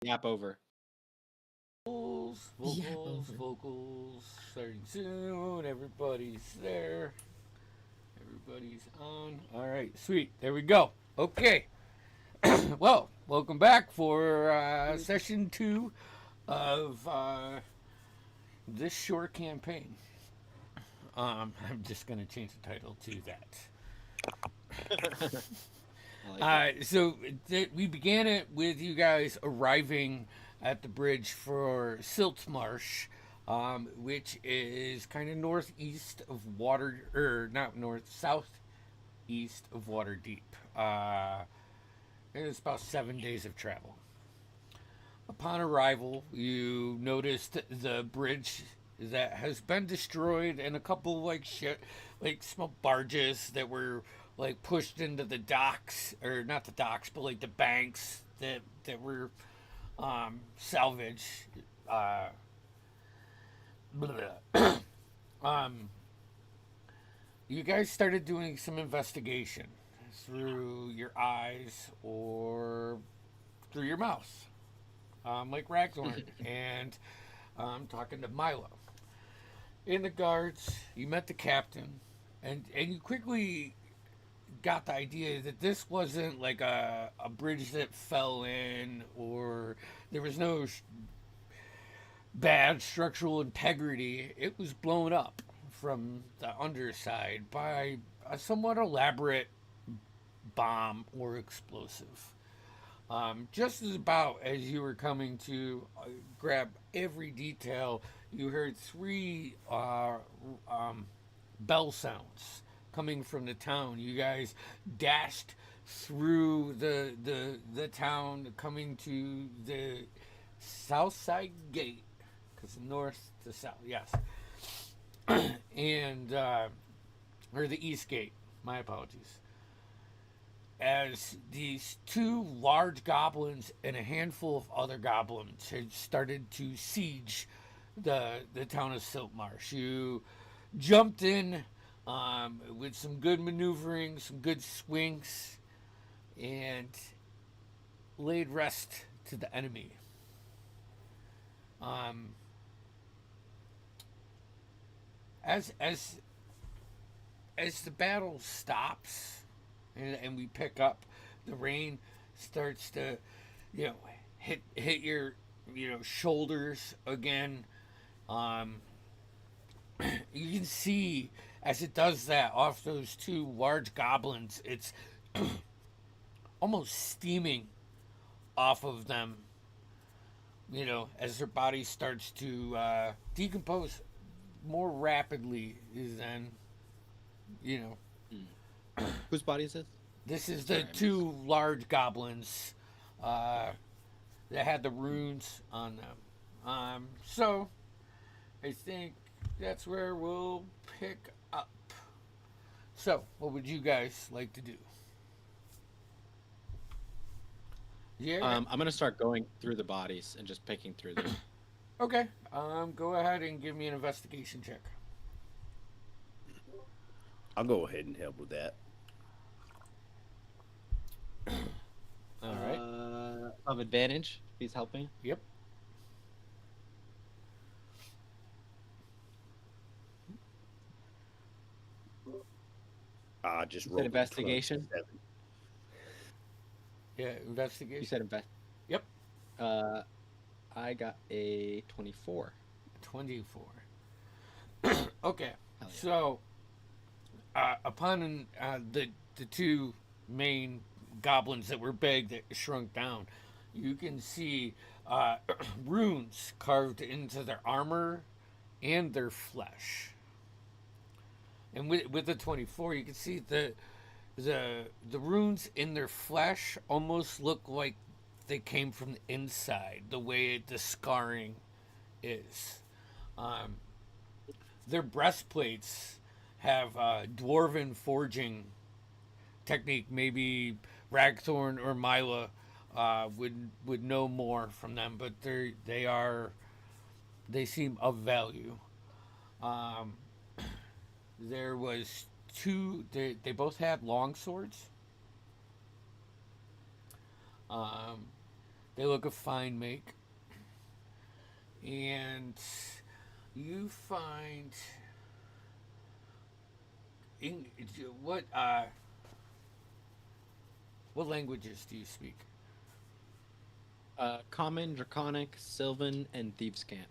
Yap over. Yeah, over. Vocals, starting soon. Everybody's there. Everybody's on. All right, sweet. There we go. Okay. Well, welcome back for session 2 of this short campaign. I'm just going to change the title to that. I like it. We began it with you guys arriving at the bridge for Siltmarsh, which is kind of northeast of Water, or not north, southeast of Waterdeep. It's about 7 days of travel. Upon arrival, you noticed the bridge that has been destroyed and a couple like small barges that were like pushed into the docks, or not the docks, but like the banks that were salvaged. Uh, um, you guys started doing some investigation through your eyes or through your mouth, like Ragthorn, and talking to Milo. In the guards, you met the captain, and you quickly got the idea that this wasn't like a bridge that fell in, or there was no bad structural integrity. It was blown up from the underside by a somewhat elaborate bomb or explosive. Just as about as you were coming to grab every detail, you heard three bell sounds coming from the town. You guys dashed through the town, coming to the south side gate, because north to south, yes, and or the east gate. My apologies. As these two large goblins and a handful of other goblins had started to siege the town of Siltmarsh. You jumped in with some good maneuvering, some good swings, and laid rest to the enemy. Um, as as as the battle stops and we pick up, the rain starts to, you know, hit your, shoulders again. Um, you can see as it does that off those two large goblins, it's almost steaming off of them. As their body starts to decompose more rapidly than you know Hmm. Whose body is this? this is the Sorry, I two missed. large goblins uh, that had the runes on them. So I think that's where we'll pick up. So, what would you guys like to do? Yeah. I'm gonna start going through the bodies and just picking through them. Okay. Go ahead and give me an investigation check. I'll go ahead and help with that. All right. Of advantage. He's helping. Yep. I just You said rolled a investigation. 7. Yeah. You Investigation. said invest. Yep. Uh, I got a 24. 24. Okay. Hell yeah. So, upon the two main goblins that were big that shrunk down, you can see runes carved into their armor and their flesh. And with the 24, you can see the runes in their flesh almost look like they came from the inside. The way the scarring is. Um, their breastplates have dwarven forging technique. Maybe Ragthorn or Mila would know more from them, but they seem of value. Um, there was two. They both had long swords. Um, They look a fine make. And you find in what languages do you speak? Common, Draconic, Sylvan, and Thieves' Cant.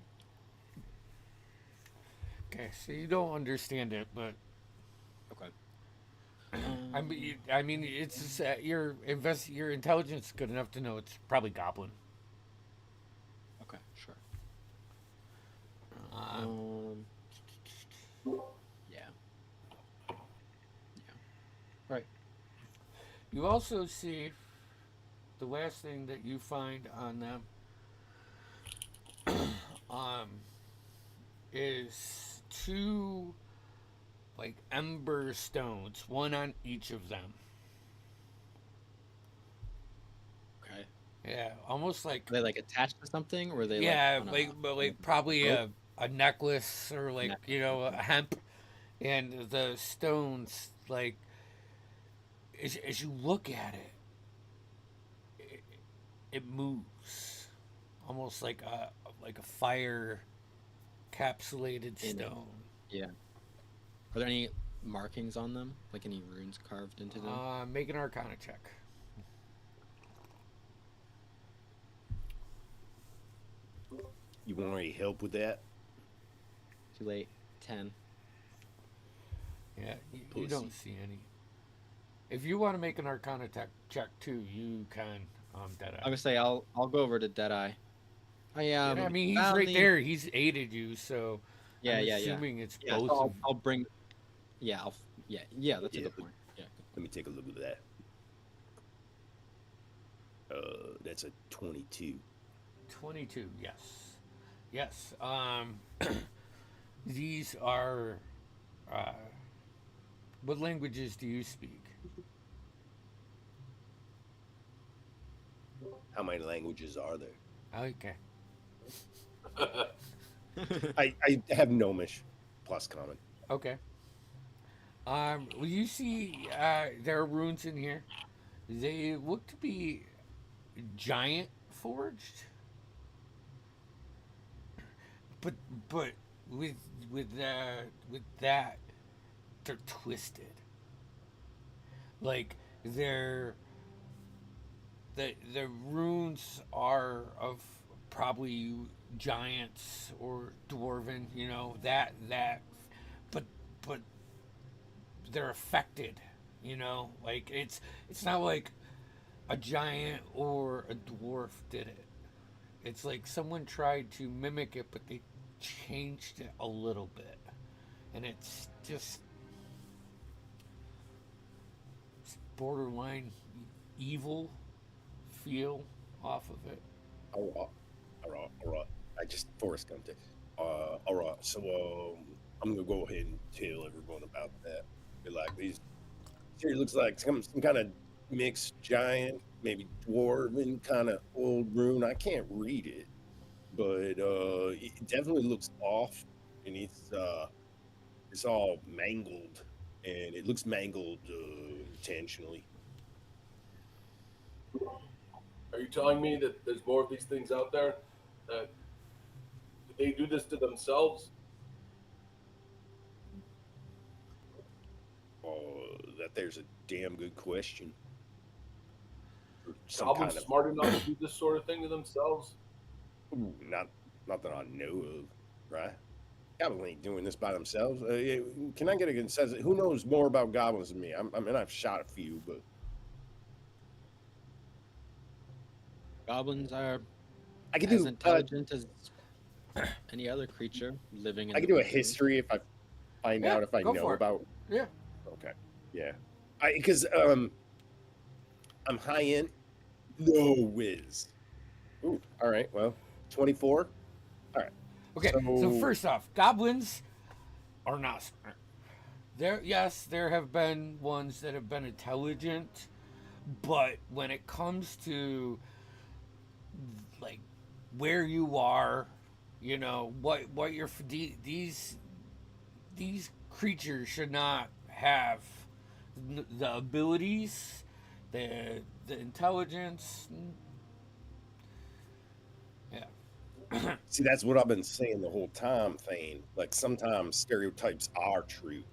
Okay, so you don't understand it, but Okay. I mean, it's just, your intelligence is good enough to know it's probably goblin. Okay, sure. Uh, Yeah. Yeah. Right. you also see the last thing that you find on them um, is two like ember stones, one on each of them. Okay. Yeah, almost like Are they like attached to something, or are they like yeah, on like but on a like probably rope? a necklace or like Neck? a Okay. hemp, and the stones like as you look at it, it moves almost like a fire capsulated In it. stone. Yeah. Are there any markings on them? Like any runes carved into them? Make an Arcana check. You want any help with that? Too late. 10. Yeah, you don't Pussy. see any. If you want to make an Arcana check too, you can. I Deadeye. would say I'll go over to Deadeye. I Yeah, I mean he's found right the there. He's aided you, so yeah, I'm yeah, yeah. assuming it's Yeah, so both of. I'll bring yeah, yeah, yeah, that's a Yeah. good point. Yeah. Let me take a look at that. That's a 22. 22, yes. Yes. These are. Uh, what languages do you speak? How many languages are there? Okay. I have Gnomish plus common. Okay. Well, you see, there are runes in here. They look to be giant forged, but but with with that, they're twisted. Like they're the runes are of probably giants or dwarven, that, but but they're affected, like it's not like a giant or a dwarf did it. It's like someone tried to mimic it, but they changed it a little bit, and it's just borderline evil feel off of it. All right. All right. All right. I just Forrest Gumped it. All right. So I'm gonna go ahead and tell everyone about that. Be like, these here looks like some kind of mixed giant, maybe dwarven kind of old rune. I can't read it, but it definitely looks off, and it's all mangled, and it looks mangled intentionally. Are you telling me that there's more of these things out there? That did they do this to themselves? That there's a damn good question. Some Goblins kind of smart enough to do this sort of thing to themselves? ooh, not that I know of, right? Goblins ain't doing this by themselves. Can I get a consensus? Who knows more about goblins than me? I mean, I've shot a few, but Goblins are I could as do. intelligent as any other creature living in I the could do a woods. history if I find Yeah, out if I go know for it. about. Yeah. Okay, yeah, because I'm high end, no whiz. Ooh, all right, well, 24. All right, Okay. So so first off, goblins are not smart. There have been ones that have been intelligent, but when it comes to like where you are, what these creatures should not have the abilities, the intelligence, See, that's what I've been saying the whole time, Thane. Like sometimes stereotypes are true.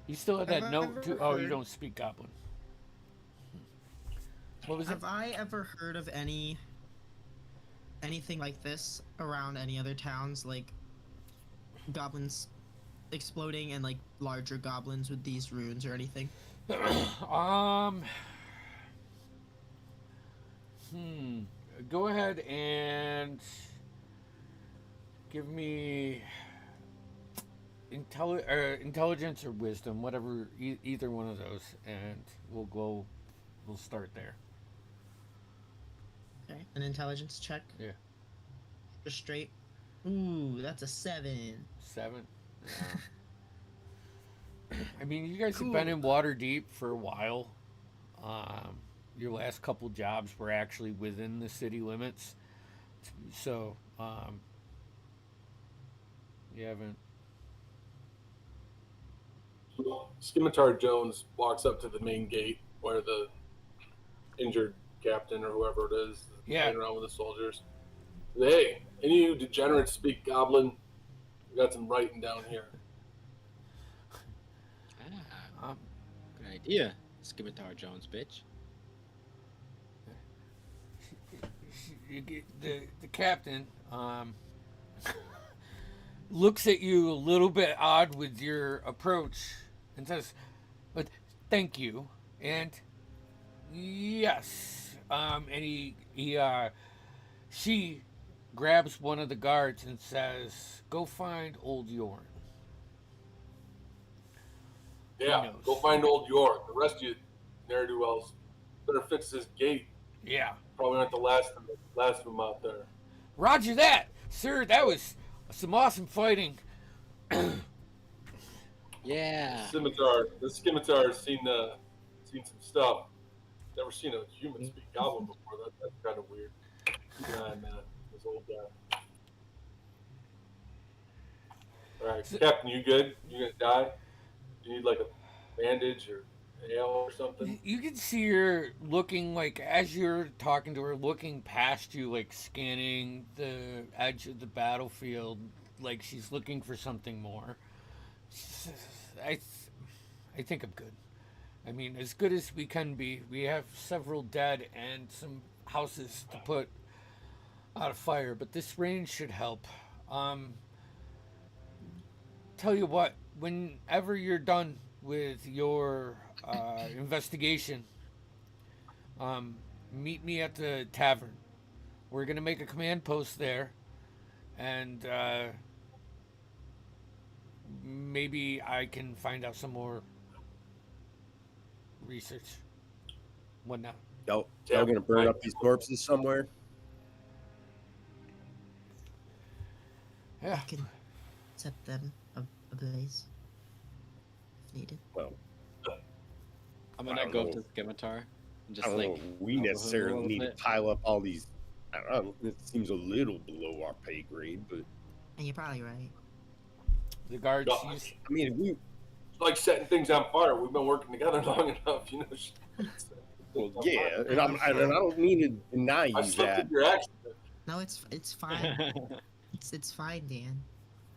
You still have that Have I note ever too. Oh, you heard- don't speak Goblin. What was it? Have I ever heard of anything like this around any other towns, like goblins exploding and like larger goblins with these runes or anything? Hmm. Go ahead and give me intelligence or wisdom, whatever, either one of those, and we'll go. We'll start there. Okay, an intelligence check. Yeah. Just straight. Ooh, that's a 7. 7. I mean, you guys Cool. have been in water deep for a while. Your last couple jobs were actually within the city limits, so you haven't. Scimitar Jones walks up to the main gate where the injured captain or whoever it is Yeah. hanging around with the soldiers. Hey, any of you degenerates speak Goblin? We got some writing down here. Ah, good idea, Scimitar Jones, bitch. You get the captain looks at you a little bit odd with your approach and says, "But thank you," and yes, and she grabs one of the guards and says, "Go find old Yorn." Yeah, knows? go find old York. The rest of you ne'er-do-wells better fix this gate. Yeah, Probably not the last of them out there. Roger that, sir. That was some awesome fighting. Yeah. The scimitar has seen some stuff. Never seen a human speak Goblin before. That's kind of weird. Keep an eye on that. This old guy. All right, Captain, you good? You gonna die? You need like a bandage or ale or something? You can see her looking, like, as you're talking to her, looking past you, like scanning the edge of the battlefield, like she's looking for something more. She says, I think I'm good. I mean, as good as we can be. We have several dead and some houses to put out of fire, but this range should help. Tell you what, whenever you're done with your investigation, meet me at the tavern. We're gonna make a command post there, and maybe I can find out some more research. Whatnot. Y'all gonna burn up these corpses somewhere? Yeah. I can set them ablaze if needed. Well, I'm I gonna don't go know. up to Scimitar and I just don't like know. We help with him a necessarily little need to bit. pile up all these. I don't know. It seems a little below our pay grade, but And you're probably right. The guards. No, Use, I mean, if we. It's like setting things on fire. We've been working together long enough, you know. Well, yeah, and I don't mean to deny I you slipped that. in your accent. No, it's fine. it's fine, Dan.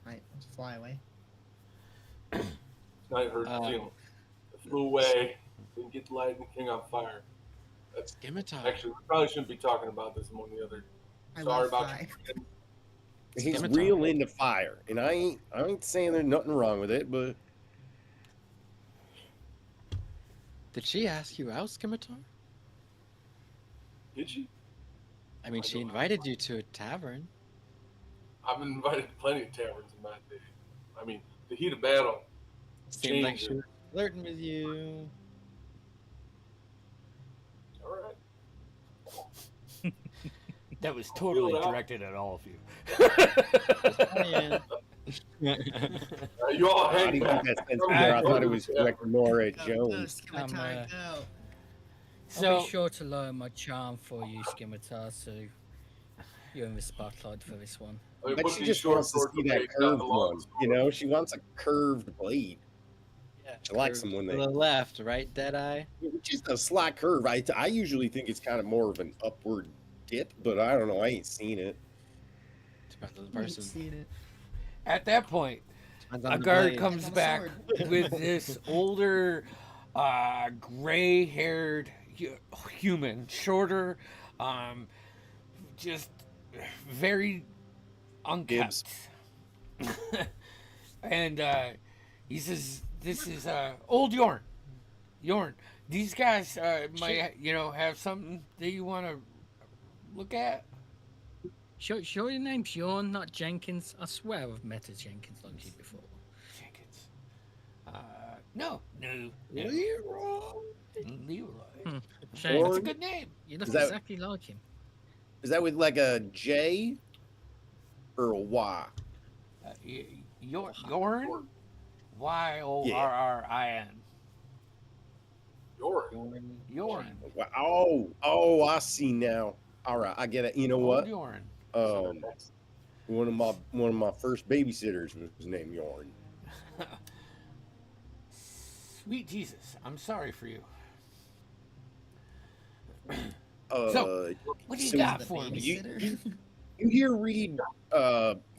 Right, let's fly away. I heard, it flew away. Didn't get the Lightning King on fire. Scimitar. Actually, we probably shouldn't be talking about this among the other. I Sorry love about fire. you. He's Scimitar. real into fire, and I ain't saying there's nothing wrong with it, but Did she ask you out, Scimitar? Did you? I mean, I she don't- invited you to a tavern. I've been invited to plenty of taverns in my day. I mean, the heat of battle. Seemed like Change she was flirting with you. All right. that was totally Feel that. directed at all of you. You all I hang didn't back. get that sense either. I thought it was directed more at Go, Jones. Scimitar, go. I'll So be sure to lower my charm for you, Scimitar, so you're in the spotlight for this one. I mean, But put she these just short wants to swords see away, that not curved the long one. sword. You know, she wants a curved blade. She likes Curve them when to they. the left, right, Deadeye. It's just a slight curve. I usually think it's kind of more of an upward dip, but I don't know. I ain't seen it. Depends on the I ain't person. seen it. At that point, Depends a on the guard blade. comes got a back sword. with this older, gray-haired human, shorter, just very Gibbs. unkempt. And he says, "This is old Yorn. Yorn, these guys might, have something that you want to look at." Sure, your name's Sean, not Jenkins. I swear I've met a Jenkins like you before. Jenkins. No. Leroy. Leroy. Shame. That's a good name. You look Is that- exactly like him. Is that with like a J or a Y? Yorn. Yorn. Yorrin. Yorn. Oh, I see now. All right, I get it. You know Old what? Yorn. One of my first babysitters was named Yorn. Sweet Jesus, I'm sorry for you. So, What do you so got The for me? babysitter. you hear read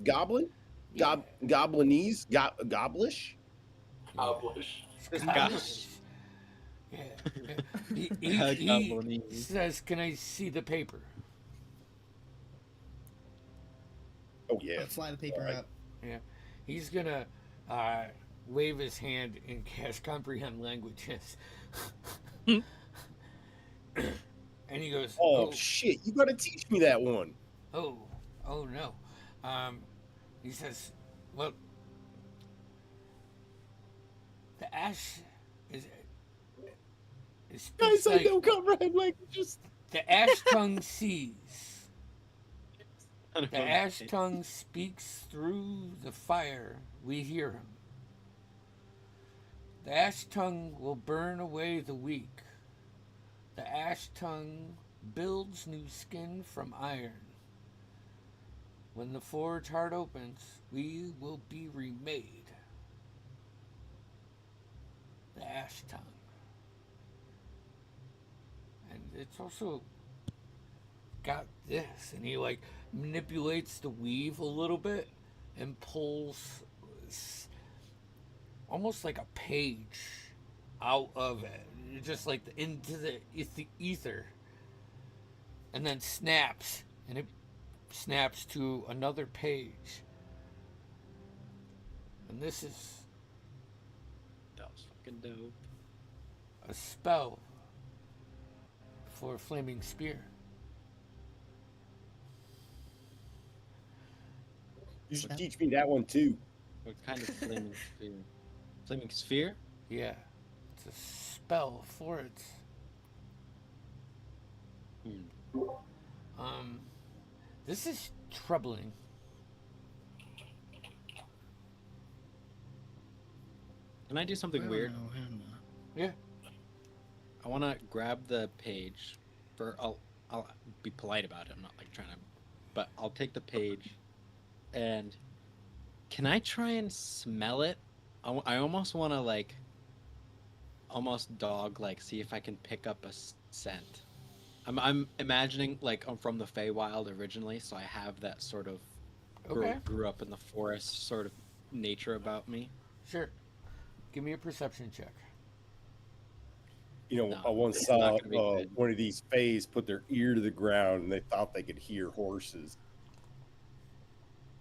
Goblin? Goblinese? Goblish? Publish. Gosh. Yeah. He Goblinese. says, "Can I see the paper?" Oh yeah. Fly the paper Alright. up. He's gonna wave his hand and cast comprehend languages. And he goes, Oh shit! You gotta teach me that one. oh no. He says, "Well, the ash is Guys, speaks I like don't comprehend languages. the ash tongue sees. I don't The know. ash tongue speaks through the fire. We hear him. The ash tongue will burn away the weak. The ash tongue builds new skin from iron. When the forge heart opens, we will be remade. The ash tongue. And it's also got this, and he like manipulates the weave a little bit and pulls almost like a page out of it, just like into the ether, and then snaps, and it snaps to another page. And this is That was fucking dope. a spell for a flaming spear. You should teach me that one too. What kind of flaming sphere? Flaming sphere? Yeah, it's a spell for it. This is troubling. Can I do something weird? Yeah. I want to grab the page. I'll be polite about it. I'm not like trying to, but I'll take the page, and can I try and smell it? I almost want to like, almost dog like see if I can pick up a scent. I'm imagining like I'm from the Feywild originally, so I have that sort of Okay. grew up in the forest sort of nature about me. Sure. Give me a perception check. You know, No, I once it's saw not gonna be good. one of these fays put their ear to the ground and they thought they could hear horses.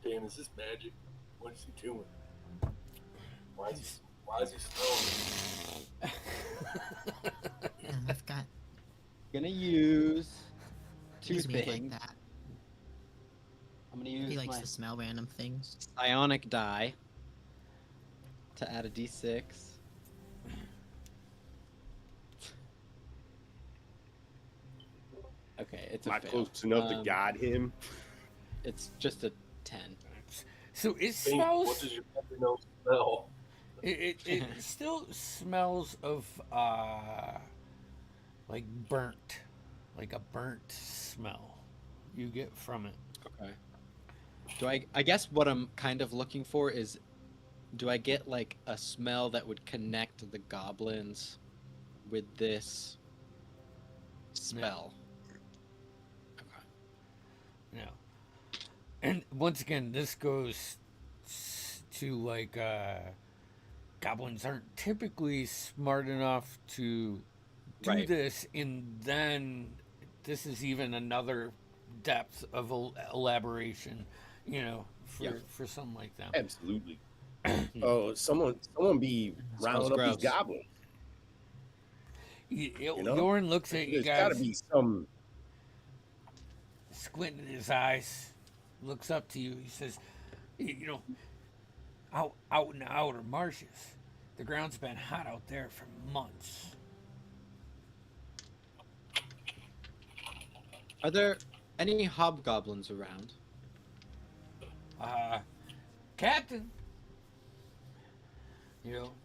Damn, is this magic? What is he doing? Why is he smelling? Yeah, I've got Gonna use two he's made like things. that. I'm gonna He use likes my to smell random things. psionic die to add a d6. Okay, it's a Not fail. close enough to Um, guide him. It's just a 10. So it Think, what smells. does your puppy nose smell? It still smells of like burnt, like a burnt smell you get from it. Okay. I guess what I'm kind of looking for is do I get like a smell that would connect the goblins with this spell? Okay. No. And once again, this goes to like goblins aren't typically smart enough to do Right. this, and then this is even another depth of elaboration, Yeah. for something like them. Absolutely. Oh, someone be Smells rounding up these gross. goblins. You know, Yorn looks at you there's got to guys, be some. squinting his eyes, looks up to you. He says, out in the outer marshes, the ground's been hot out there for months. Are there any hobgoblins around? Captain,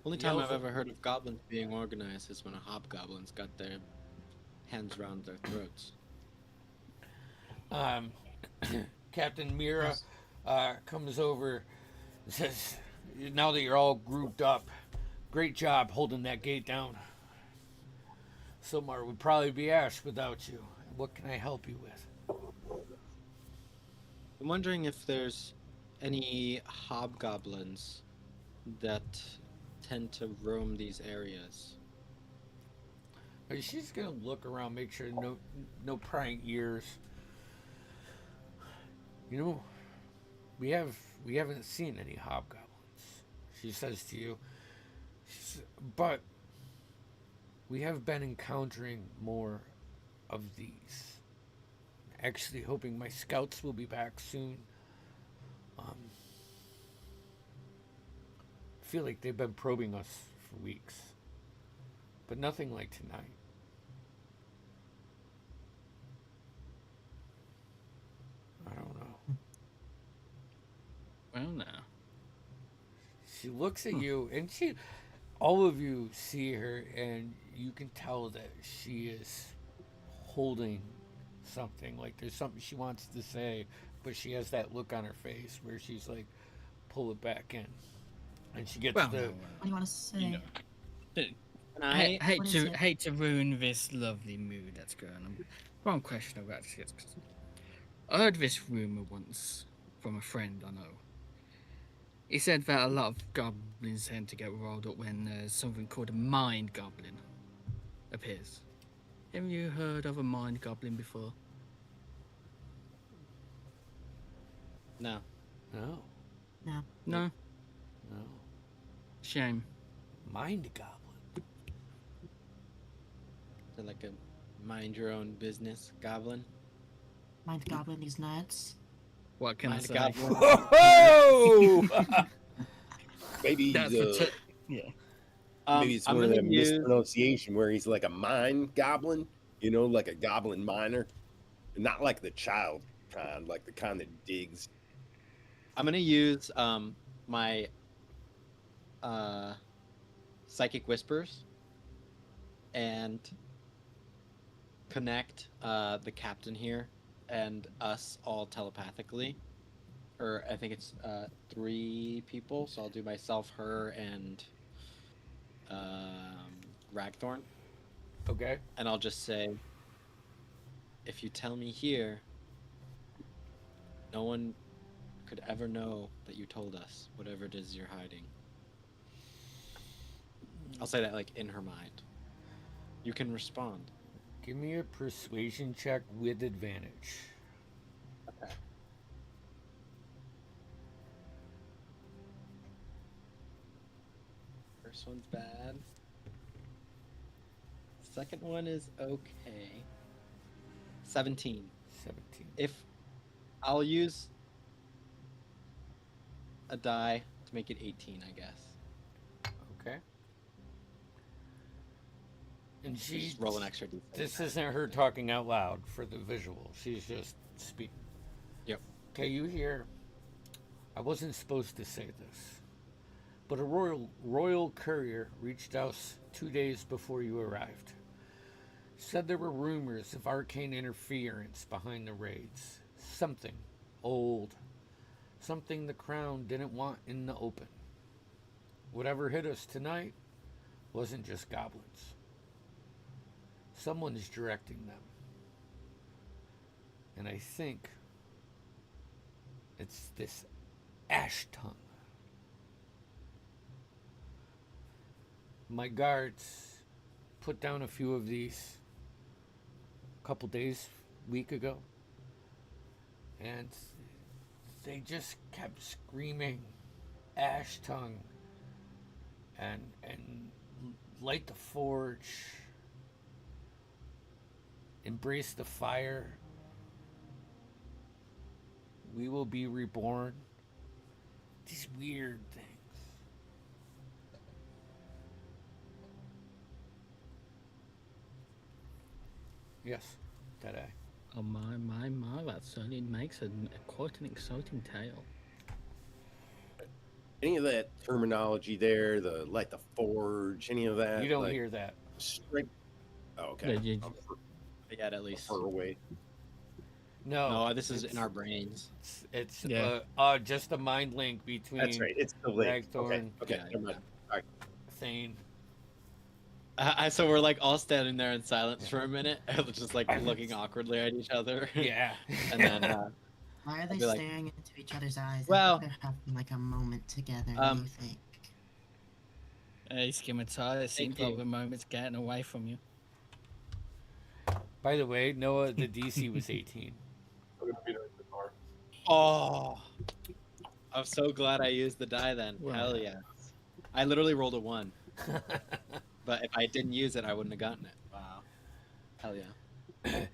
Only time yells I've at- ever heard of goblins being organized is when a hobgoblin's got their hands around their throats. Captain Mira comes over and says, now that you're all grouped up, great job holding that gate down. Silmar would probably be Ash without you. What can I help you with? I'm wondering if there's any hobgoblins that tend to roam these areas. She's gonna look around, make sure no prying ears. We haven't seen any hobgoblins. She says to you, but we have been encountering more of these. Actually, hoping my scouts will be back soon. I feel like they've been probing us for weeks, but nothing like tonight. I don't know. Well, now. She looks at you, and all of you see her, and you can tell that she is holding something. Like there's something she wants to say, but she has that look on her face where she's like, pull it back in. And she gets Well, the. no, What do you want to say? you know. Can I I? hate What is to it? hate to ruin this lovely mood that's going on. One question I've got to get. I heard this rumor once from a friend I know. He said that a lot of goblins tend to get rolled up when something called a mind goblin appears. Have you heard of a mind goblin before? No. No, No. No? no. Shame. Mind goblin. They're like a mind your own business goblin. Mind goblin, these nuts. What can Mind I say? goblin. Whoa! Maybe That's yeah. maybe it's I'm one of gonna them use. mispronunciation where he's like a mine goblin, like a goblin miner, not like the child kind, like the kind that digs. I'm gonna use my psychic whispers and connect the captain here and us all telepathically. Or I think it's 3 people, so I'll do myself, her, and Ragthorn, Okay. and I'll just say, if you tell me here, no one could ever know that you told us whatever it is you're hiding. I'll say that like in her mind. You can respond. Give me a persuasion check with advantage. Okay. First one's bad. Second one is okay. 17. 17. If I'll use a die to make it 18, I guess. Okay. And she Just roll an extra d6. This isn't her talking out loud for the visual. She's just speaking. Yep. Okay, you hear. I wasn't supposed to say this, but a royal courier reached us 2 days before you arrived. Said there were rumors of arcane interference behind the raids. Something old. Something the crown didn't want in the open. whatever hit us tonight wasn't just goblins. Someone's directing them. And I think it's this ash tongue. My guards put down a few of these a couple days, week ago, and they just kept screaming ash tongue and light the forge, embrace the fire. We will be reborn. These weird things. Yes, that I. Oh my! That certainly makes quite an exciting tale. Any of that terminology there, the light the forge, any of that? You don't like, hear that. straight. Oh, okay. Yeah, I'm Yet at least. far away. No, No, this is in our brains. It's Yeah. just a mind link between That's right. It's the link. Okay. Ragthorn, Okay. Yeah. Never mind. All right. Thane. So we're like all standing there in silence for a minute, just like looking awkwardly at each other. Yeah. And then Why are they be like, staring into each other's eyes? well, I think they're having like a moment together. What do you think? Hey, Scimitar, it seems you. like the moment's getting away from you. By the way, Noah, the DC was 18. I'm gonna beat her in the car. oh, I'm so glad I used the die then. Wow. Hell yeah. I literally rolled a 1. But if I didn't use it, I wouldn't have gotten it. Wow. Hell yeah.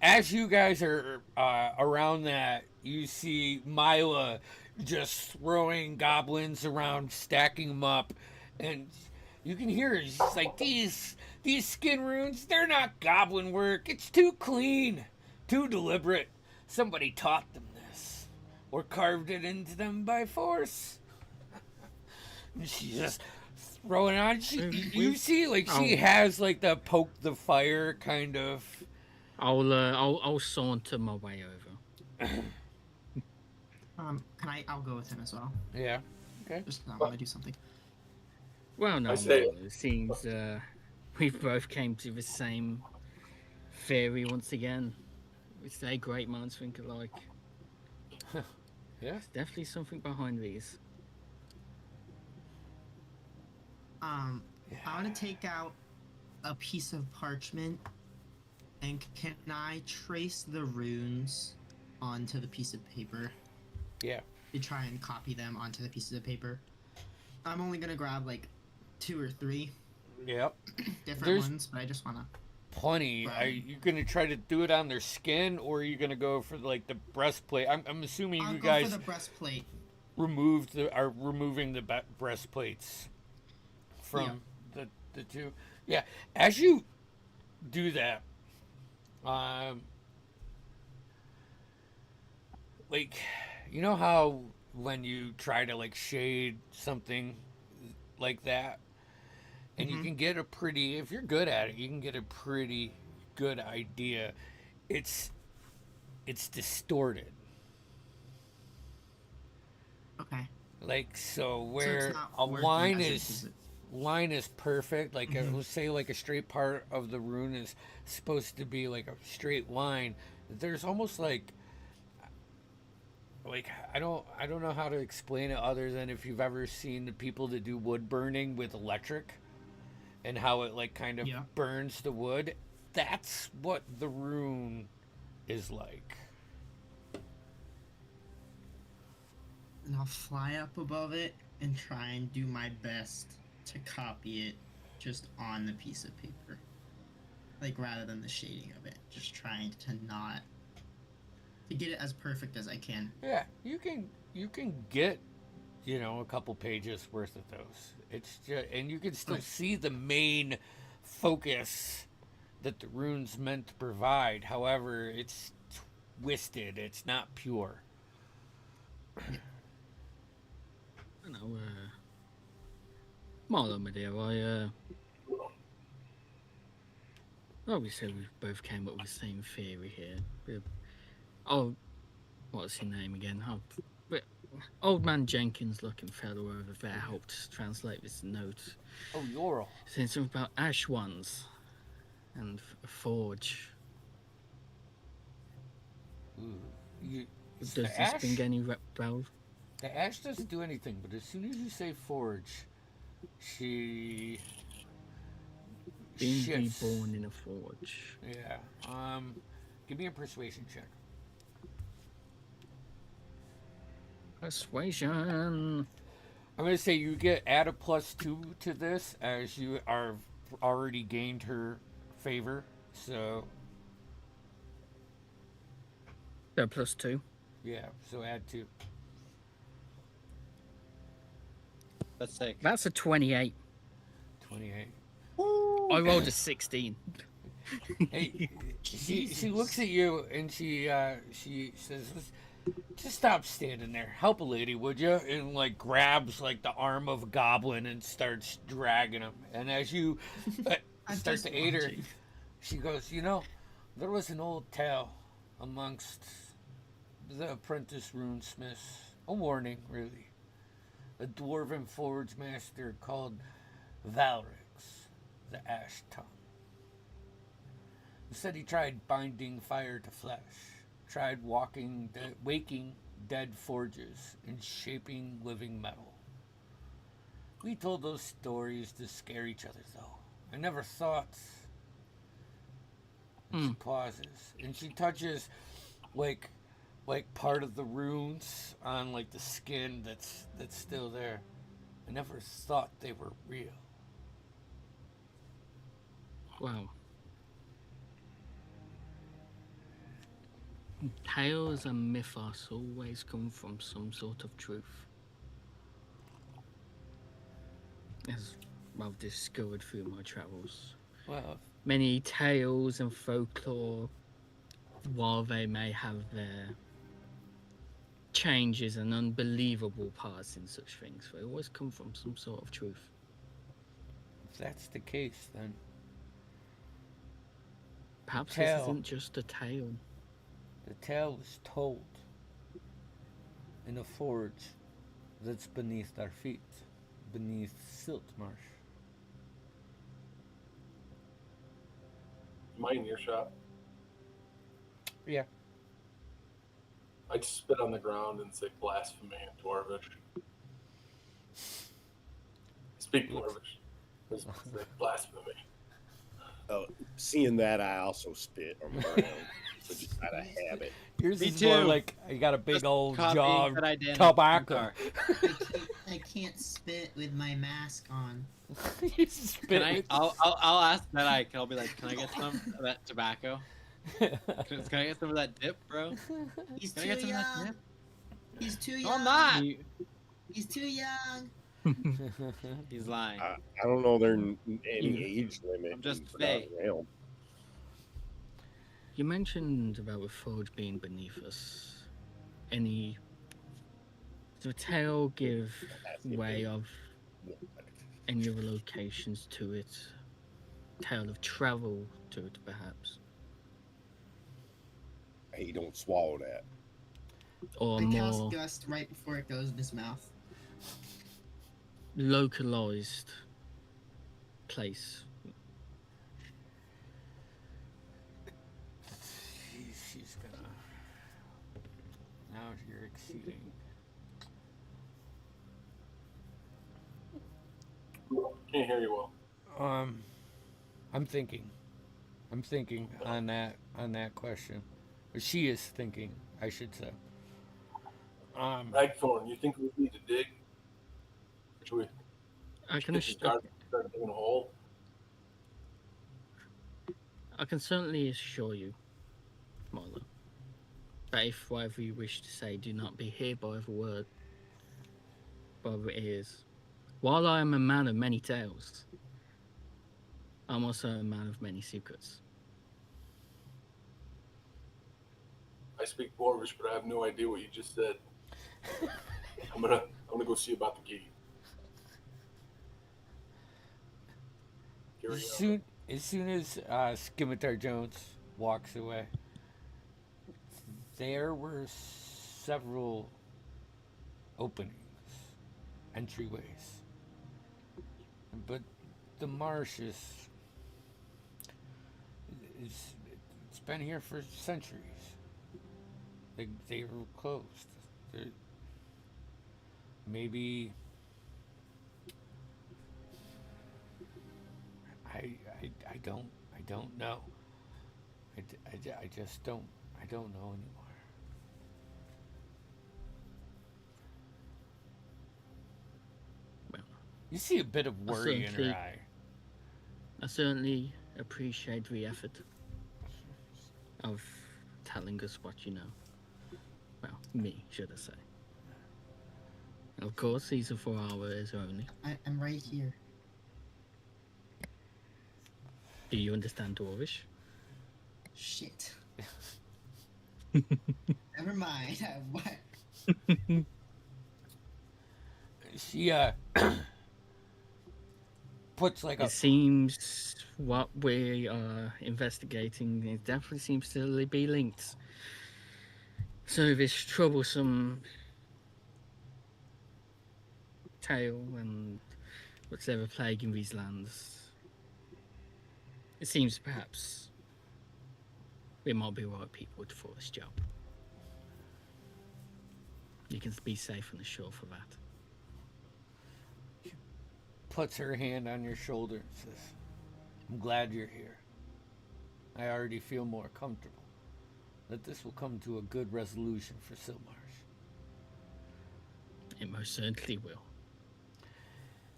As you guys are around that, you see Mila just throwing goblins around, stacking them up, and you can hear her. She's like, these skin runes, they're not goblin work. It's too clean, too deliberate. Somebody taught them this, or carved it into them by force. And she's just throwing on. You see, like she has like the poke the fire kind of. I'll saunter my way over. I'll go with him as well. Yeah. Okay. Just I want to do something. Well, no, I say- it seems we both came to the same theory once again. We say great minds think alike. Yeah. There's definitely something behind these. I want to take out a piece of parchment, and can I trace the runes onto the piece of paper? Yeah. To try and copy them onto the pieces of paper. I'm only gonna grab like 2 or 3 Yep. different There's- ones, but I just wanna. Plenty. Are you gonna try to do it on their skin, or are you gonna go for like the breastplate? I'm assuming I'll you go guys for the breastplate. are removing the breastplates from the two. Yeah. As you do that, like, you know how when you try to like shade something like that, and you can get a pretty, if you're good at it, you can get a pretty good idea. It's distorted. Okay. Like, so So where it's not a working line as it- line is perfect, like let's say like a straight part of the rune is supposed to be like a straight line. There's almost like I don't know how to explain it other than if you've ever seen the people that do wood burning with electric and how it like kind of Yeah. burns the wood. That's what the rune is like. And I'll fly up above it and try and do my best to copy it just on the piece of paper. Like rather than the shading of it. Just trying to not to get it as perfect as I can. Yeah, you can get, a couple pages worth of those. It's just, and you can still Right. see the main focus that the rune's meant to provide. However, it's twisted. It's not pure. I know, Marlo, my dear, obviously we both came up with the same theory here. Oh, what's your name again? Old Man Jenkins looking fellow over there helped translate this note. Oh, Yoral. Saying something about ash ones and a forge. Ooh. You, Does the this ash? ring any bell? The ash doesn't do anything, but as soon as you say forge, she Being shifts. reborn in a forge. Yeah. Give me a persuasion check. Persuasion. I'm gonna say you add a +2 to this as you are already gained her favor. So So +2. yeah, so add 2. That's sick. That's a 28. 28. I rolled a 16. Hey, she looks at you and she says, "Just stop standing there. Help a lady, would you?" And like grabs like the arm of a goblin and starts dragging him. And as you I'm start just to aid her, watching. she goes, there was an old tale amongst the apprentice runesmiths, a warning, really. A dwarven forge master called Valrix, the Ash Tongue. He said he tried binding fire to flesh, tried waking dead forges, and shaping living metal. We told those stories to scare each other, though. I never thought. And she pauses, and she touches, like part of the runes on like the skin that's still there. I never thought they were real. Wow. Tales and mythos always come from some sort of truth. As I've discovered through my travels. Well, Many tales and folklore, while they may have their changes and unbelievable parts in such things, they always come from some sort of truth. if that's the case, then Perhaps Tale. this isn't just a tale. the tale is told in a forge that's beneath our feet, beneath Siltmarsh. Am I in earshot? Yeah. I just spit on the ground and say blasphemy in Dwarvish. Speak Dwarvish. Just say blasphemy. Oh, seeing that, I also spit on the ground. So just out of habit. Yours Me is more too. like you got a big Just old copying jaw of what I did in tobacco. Car. I can't spit with my mask on. You spit Can I? with- I'll ask that. I'll be like, can I get some of that tobacco? Can I get some of that dip, bro? He's Can too I get some of that young. dip? He's too No, young. I'm not. He's too young. He's lying. I don't know there's any age limit. I'm just in Forgotten fake. Realm. You mentioned about the forge being beneath us. Does the tale give way of any other locations to it? Tale of travel to it, perhaps? Hey, don't swallow that. Or I cast more Gust right before it goes in his mouth. localized place? She's gonna. Now you're exceeding. Can't hear you well. I'm thinking on that question. Or she is thinking, I should say. Ragthorn, you think we need to dig? Or should we I can get some guards and start digging a hole? I can certainly assure you, Marlo, that if whatever you wish to say do not be heard by other word, by other ears. While I am a man of many tales, I'm also a man of many secrets. I speak Dwarvish, but I have no idea what you just said. I'm gonna go see about the key. Carry on. As soon as Scimitar Jones walks away, there were several openings, entryways. But the marsh is it's been here for centuries. They were closed. They're, maybe I don't know. I just I don't know anymore. Well, You see a bit of worry in her certainly- eye. I certainly appreciate the effort of telling us what you know. Well, me, should I say. Of course, these are for our ears only. I'm right here. Do you understand Dwarvish? Shit. Never mind. What? She puts like a It seems what we are investigating, it definitely seems to be linked. So this troublesome tale and what's ever plaguing these lands, it seems perhaps we might be right people for this job. You can be safe on the shore for that. puts her hand on your shoulder and says, I'm glad you're here. I already feel more comfortable that this will come to a good resolution for Silmarsh. It most certainly will.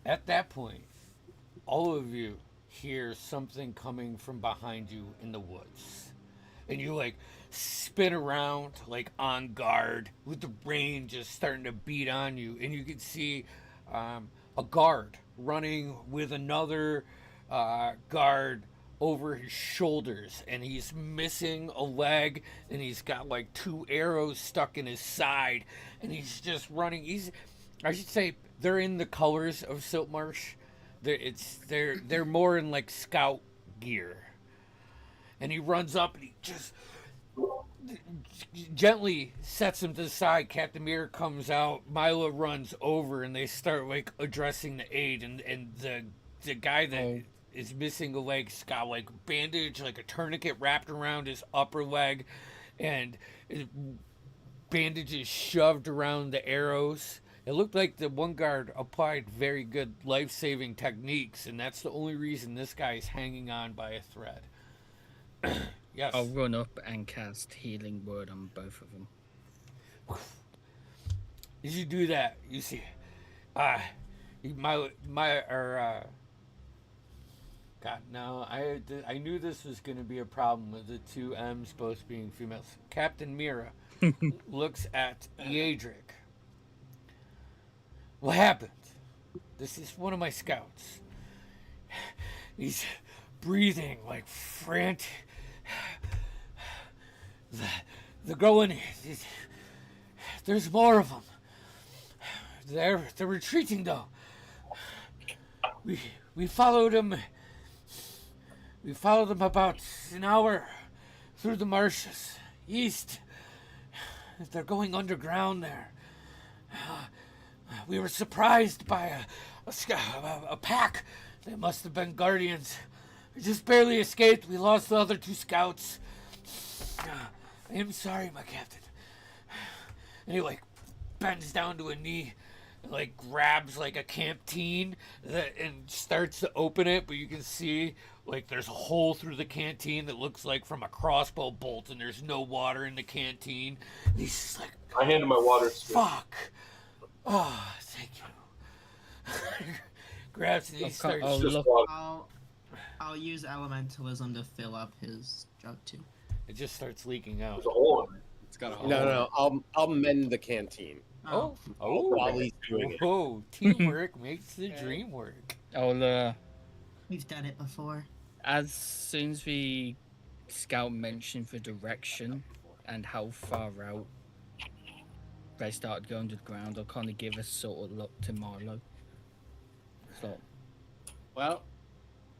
At that point, all of you hear something coming from behind you in the woods. And you like spin around like on guard with the rain just starting to beat on you. And you can see a guard running with another guard over his shoulders, and he's missing a leg, and he's got like 2 arrows stuck in his side, and he's just running. I should say they're in the colors of Siltmarsh. They're more in like scout gear. And he runs up and he just gently sets him to the side. Captain Mir comes out. Mila runs over and they start like addressing the aid. And the guy that is missing a leg's got like bandage, like a tourniquet wrapped around his upper leg, and his bandage is shoved around the arrows. It looked like the one guard applied very good life-saving techniques, and that's the only reason this guy is hanging on by a thread. Yes. I'll run up and cast Healing Word on both of them. As you do that, you see, God, no, I knew this was going to be a problem with the 2 M's both being females. Captain Mira looks at Eadric. What happened? This is one of my scouts. He's breathing like frantic. The going. There's more of them. They're retreating though. We followed them. We followed them about an hour through the marshes east. They're going underground there. We were surprised by a pack. They must have been guardians. We just barely escaped. We lost the other 2 scouts. I am sorry, my captain. And he like bends down to a knee and like grabs like a canteen and starts to open it, but you can see like there's a hole through the canteen that looks like from a crossbow bolt, and there's no water in the canteen. And he's just like, I handed my water. fuck. Oh, thank you. Grabs and he starts. I'll Just look, water. I'll use elementalism to fill up his jug too. It just starts leaking out. There's a hole in it. It's got a hole. No. I'll mend the canteen Oh, while he's doing it. oh, teamwork makes the dream work. I'll We've done it before. as soon as the scout mentioned the direction and how far out they started going to the ground, I'll kind of give a sort of look to Marlo. So, Well,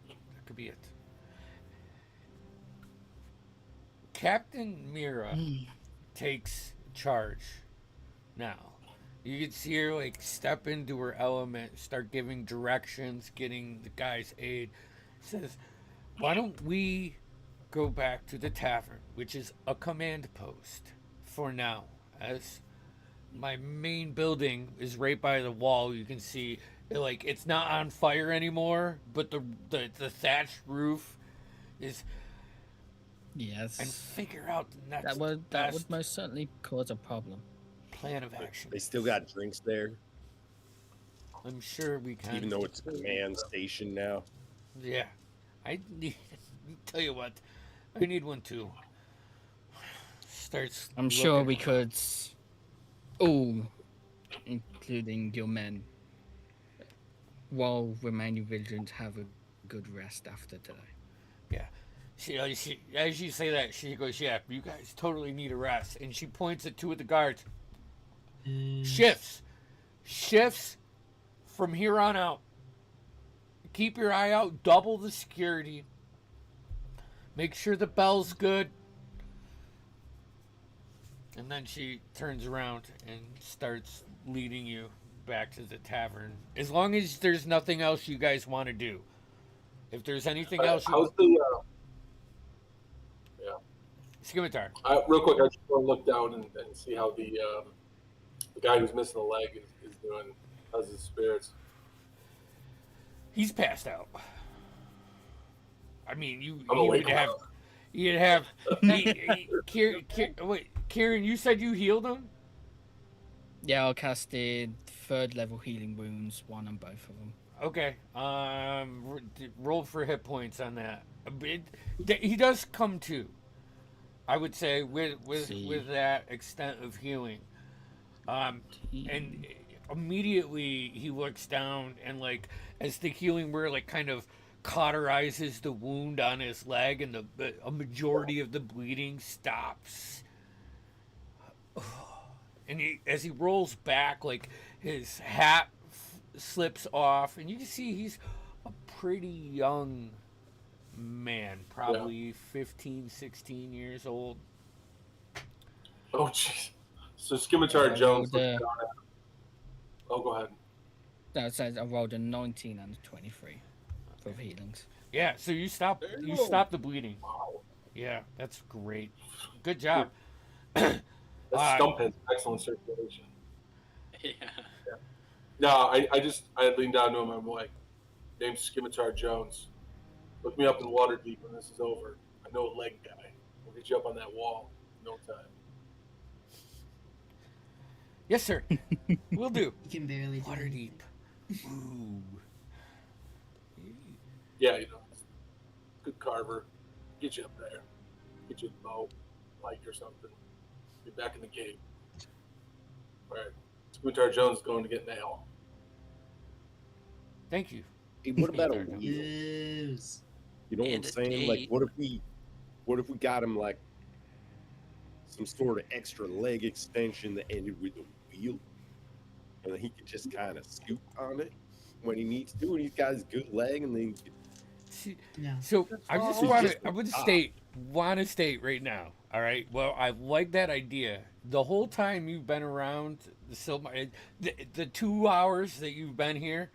That could be it. Captain Mira takes charge now. You can see her like step into her element, start giving directions, getting the guy's aid. Says, "Why don't we go back to the tavern, which is a command post for now, as my main building is right by the wall. You can see like it's not on fire anymore, but the thatched roof is, and Yes. figure out the next That would best most certainly cause a problem. plan of action. They still got drinks there, I'm sure we can. even though it's a command station now. Yeah, I need. Tell you what, I need one too. Starts. I'm sure looking we around. could all, including your men, while remaining vigilant, have a good rest after today. She, as you say that, she goes, "Yeah, you guys totally need a rest." And she points at two of the guards. Shifts from here on out. Keep your eye out. Double the security. Make sure the bell's good. And then she turns around and starts leading you back to the tavern. As long as there's nothing else you guys want to do. If there's anything else you... How's the Scimitar. real quick? I just want to look down and see how the guy who's missing a leg is doing. How's his spirits? He's passed out. I mean, you I'm awake now. you'd have wait, Kieran, you said you healed him? Yeah, I casted 3rd level healing wounds, 1 on both of them. Okay. Roll for hit points on that. He does come to. I would say with that extent of healing. And immediately he looks down and like as the healing word like kind of cauterizes the wound on his leg and a majority of the bleeding stops. And as he rolls back, like his hat slips off, and you can see he's a pretty young man, probably 15, 16 years old. Oh, jeez. So Scimitar Jones. rolled, Oh, go ahead. No, it says I rolled a 19 and a 23 for healings. Yeah, so you stop the bleeding. Wow. Yeah, that's great. Good job. That stump has excellent circulation. Yeah. No, I leaned down to him. I'm like, name's Scimitar Jones. Look me up in Waterdeep when this is over. I know a leg guy. We'll get you up on that wall in no time. Yes, sir. We'll do. You can barely do Waterdeep. anything. Ooh. Yeah, you know, good carver. Get you up there. Get you a bow, light or something. Get back in the game. All right. Scimitar Jones is going to get nailed. Thank you. Hey, what about a Scimitar Jones. wheel? Yes. You know what I'm And a saying? Like, date. what if we got him like some sort of extra leg extension that ended with a wheel, and then he could just kind of scoot on it when he needs to, and he's got his good leg, and then he could, See, Yeah. so I just all want just to. I would stop. want to state right now. All right. Well, I like that idea. The whole time you've been around the Silver, the 2 hours that you've been here,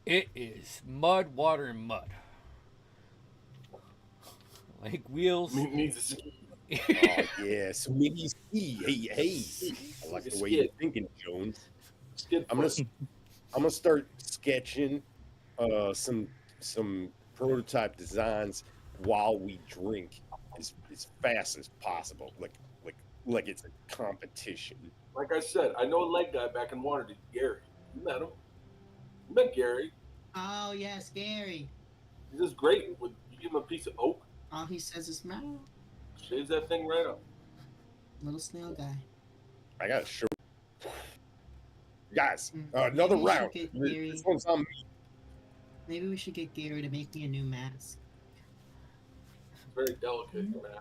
it is mud, water, and mud. Like wheels. Needs a ski. oh yeah, so maybe hey, I like the way you're thinking, Jones. Skid I'm gonna foot. I'm gonna start sketching some prototype designs while we drink as fast as possible, like it's a competition. Like I said, I know a leg guy back in Waterdeep, Gary. You met him. You met Gary. Oh yes, Gary. He's just great. You give him a piece of oak, All he says is "meow." shaves that thing right up. Little snail guy. I got to show guys Mm. another Maybe we should round. get This Gary- one's on me. Maybe we should get Gary to make me a new mask. It's very delicate, man.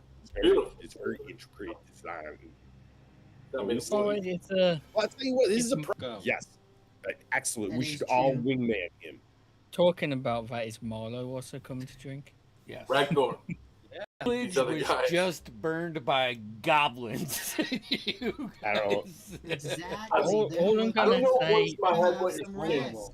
Beautiful. It's very intricate design. That made So it it's a Well, I'll tell you what, this is a Go. yes. Excellent. That We is should all true. wingman him. talking about that. Is Marlo also coming to drink? Yes. Ragdoor. village other was guys. just burned by goblins. You I don't know. guys- Exactly. All they're I'm looking I don't gonna know say, what's in my head have what you're some saying, rest.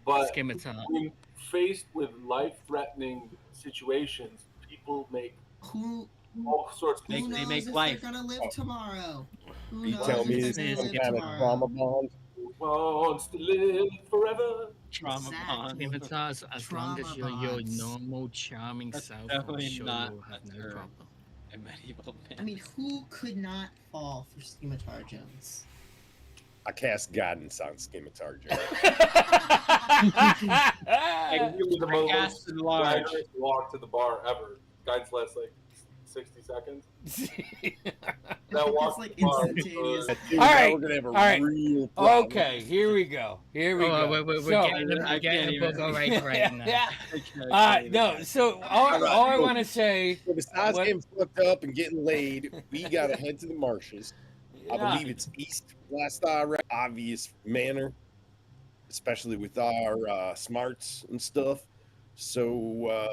but Scimitar. when faced with life-threatening situations, people make Who all sorts of They who make knows if life. they're gonna live tomorrow? Who You knows tell if me they're this is gonna some live kind of trauma tomorrow? bond? wants to live forever. Trauma bond. Exactly. Scimitar, as long as Trauma you're your bonds. normal, charming That's self, I'm definitely sure not you'll have a no term. problem. A medieval I mean, fantasy. who could not fall for Scimitar Jones? I cast guidance on Scimitar Jones. And give me the I cast most enlarge. staggerous walk to the bar ever. Guys lasts like 60 seconds. That walk It's to like the bar was, instantaneous. Dude, All now right, we're gonna have a all right. real problem. Okay, here we go. Here we Oh, go. we're So- getting I we're getting can't a book even- alright right now. yeah. I can't even No. imagine. So all I Alright, want to say. So besides What- getting fucked up and getting laid, we gotta head to the marshes. I Yeah. believe it's east, last I read, obvious manner, especially with our smarts and stuff. So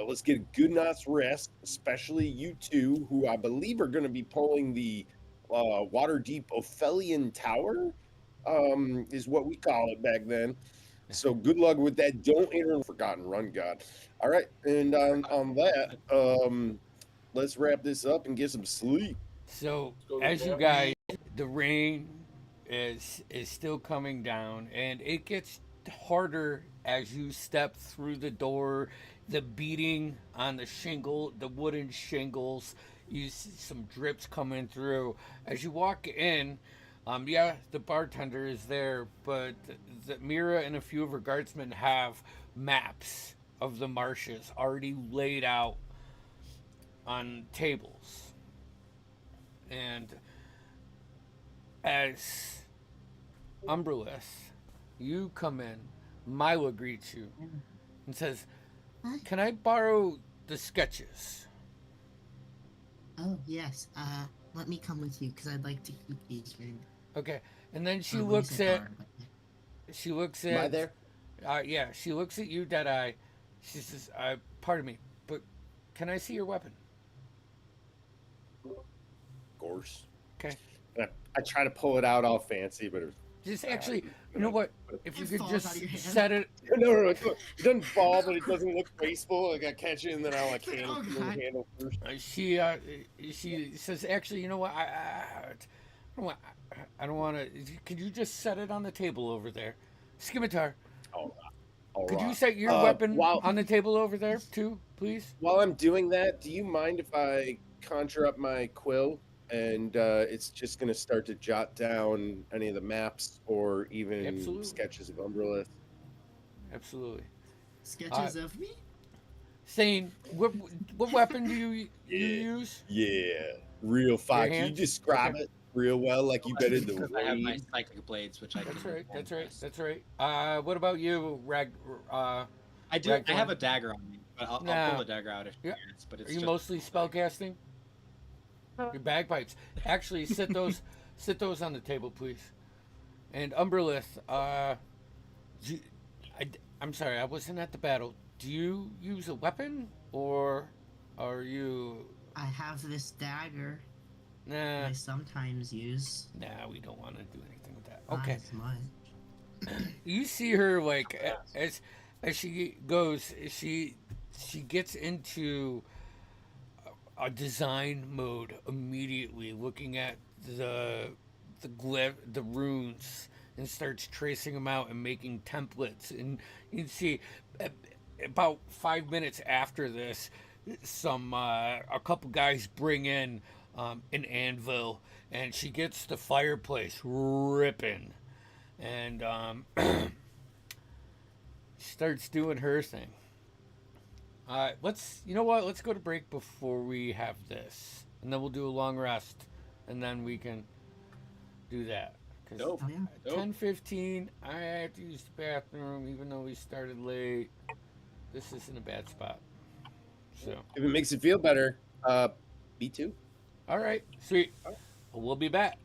let's get a good night's rest, especially you two, who I believe are going to be pulling the Waterdeep Ophelian Tower, is what we call it back then. So good luck with that. Don't enter the Forgotten Run, God. All right, and on that, let's wrap this up and get some sleep. So go to as you jail. guys, the rain is still coming down, and it gets harder as you step through the door. The beating on the shingle, the wooden shingles, you see some drips coming through as you walk in. Yeah, the bartender is there, but Mira and a few of her guardsmen have maps of the marshes already laid out on tables. And as Umbreless, you come in, Mila greets you and says, Huh? "Can I borrow the sketches?" Oh yes. Let me come with you because I'd like to keep these here. Okay. And then she Or when you looks said at bar, but yeah. she looks Am I at there? yeah, she looks at you, Deadeye. She says, pardon me, but can I see your weapon?" Of course. Okay. And I try to pull it out all fancy, but it Just actually, you know what? If you It could falls just out of your hand. set it. no, it doesn't fall, but it doesn't look graceful. Like I catch it and then I like Oh, handle God. handle first. She says, actually, you know what? I don't want to. Could you just set it on the table over there, Scimitar? All Could you right. set your weapon on the table over there too, please? While I'm doing that, do you mind if I conjure up my quill and it's just going to start to jot down any of the maps or even Absolutely. sketches of Umbrella? Absolutely. Sketches of me. Sane, what weapon do you use? Yeah, real fine. Can you hand? describe Okay. it real well, like you did in the Because I have my raid? psychic blades, which I That's can. right. That's right. That's right. What about you, Rag? I do. Ragtime? I have a dagger on me, but I'll Nah. pull the dagger out if Yeah. it's. But it's Are you just mostly spellcasting? Your bagpipes. Actually, sit those on the table, please. And Umberlith, I'm sorry, I wasn't at the battle. Do you use a weapon, or are you? I have this dagger Nah, I sometimes use. we don't want to do anything with that. Not Okay. as much. You see her like as she goes, she gets into a design mode immediately, looking at the the runes, and starts tracing them out and making templates. And you can see about 5 minutes after this, a couple guys bring in an anvil, and she gets the fireplace ripping, and she starts doing her thing. You know what? Let's go to break before we have this, and then we'll do a long rest, and then we can do that. Because Dope. Oh yeah. Dope. 10:15, I have to use the bathroom, even though we started late. This isn't a bad spot. So, If it makes you feel better, me too. all right, sweet. We'll be back.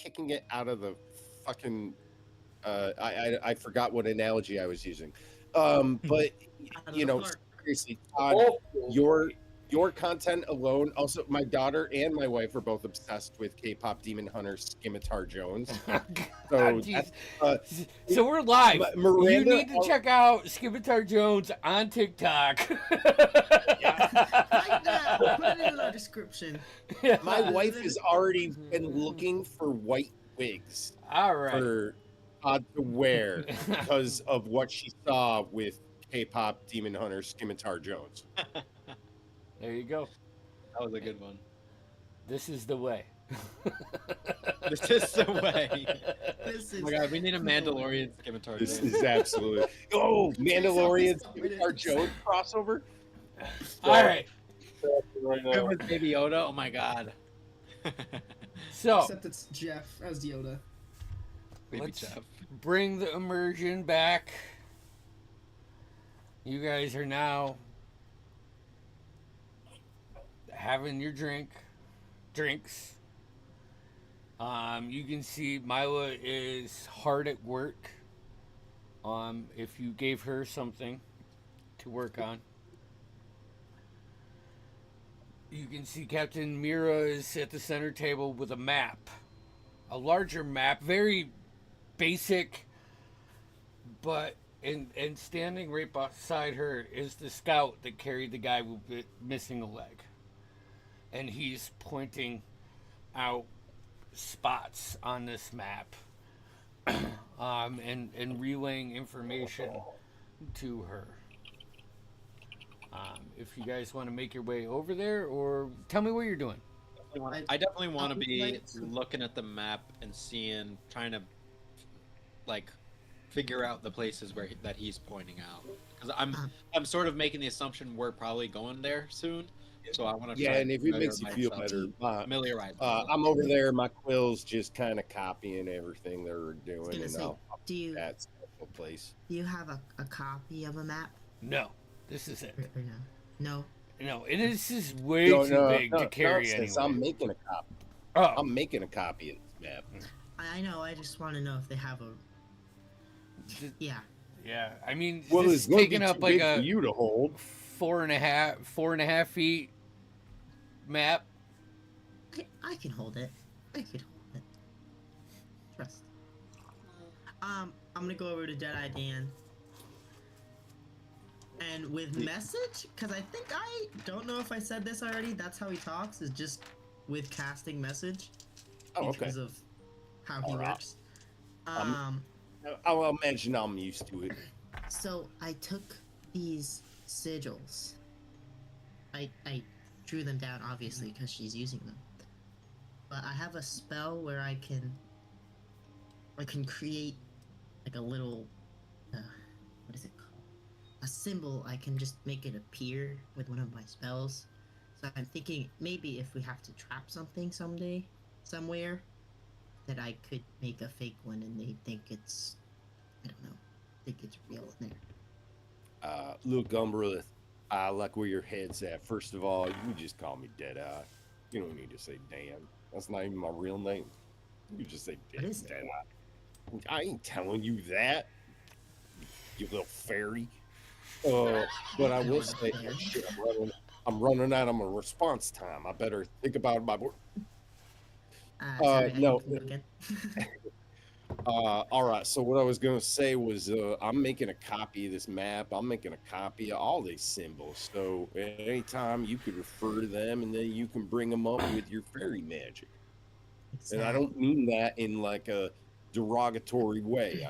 kicking it out of the fucking. I forgot what analogy I was using. But Out of you the know, park. seriously, Todd, Oh, your content alone. Also, my daughter and my wife are both obsessed with K-pop demon hunter Scimitar Jones. So Jeez. that's, uh, So we're live. Miranda, You need to check out Scimitar Jones on TikTok. Right now, put it in the description. my wife has already been looking for white wigs All right. for Todd to wear because of what she saw with K-pop demon hunter Scimitar Jones. There you go. That was a good one. This is the way. This is the way. This Oh is my god, we need a the way. Mandalorian Scimitar This Jones. is absolutely Mandalorian Stop it. Scimitar Jones crossover. All right. right It now. was Baby Yoda. Oh my god. So Except it's Jeff as Yoda. Baby Let's- Jeff. bring the immersion back. You guys are now having your drinks. You can see Mila is hard at work. If you gave her something to work on. You can see Captain Mira is at the center table with a map. A larger map, very basic, but and standing right beside her is the scout that carried the guy with missing a leg. And he's pointing out spots on this map and relaying information to her. If you guys want to make your way over there, or tell me what you're doing. I definitely want to I would be like to- looking at the map and trying to, like, figure out the places that he's pointing out. Because I'm sort of making the assumption we're probably going there soon. So I want to. Yeah, and if it makes you feel familiarize better, familiarize. I'm over there. My quill's just kind of copying everything they're doing, gonna and say, I'll do you that special place. do you have a copy of a map No, this is it. or no? No. No, and this is way too big to carry anyway. I'm making a copy. Oh, I'm making a copy of this map. I know. I just want to know if they have a. Yeah. yeah. I mean, Well, this it's is going to taking be up too like big a for you to hold. 4.5 feet map. I can hold it. I can hold it. Trust. I'm gonna go over to Deadeye Dan. And with message, because I think I don't know if I said this already. That's how he talks, is just with casting message. Oh, okay. Because of how he Alright. works. I'll imagine I'm used to it. So I took these sigils. I drew them down obviously because she's using them. But I have a spell where I can create like a little what is it called? A symbol. I can just make it appear with one of my spells. So I'm thinking maybe if we have to trap something someday, somewhere, that I could make a fake one and they think it's, I don't know, think it's real in there. Look, Umbrella, I like where your head's at. First of all, you just call me Deadeye. You don't need to say Dan. That's not even my real name. You just say What is it? Deadeye. I ain't telling you that, you little fairy. But I will say, shit, I'm running out of my response time. I better think about my word. Sorry, no. I again. All right. So what I was gonna say was, I'm making a copy of this map. I'm making a copy of all these symbols. So anytime you could refer to them, and then you can bring them up with your fairy magic. And I don't mean that in like a derogatory way.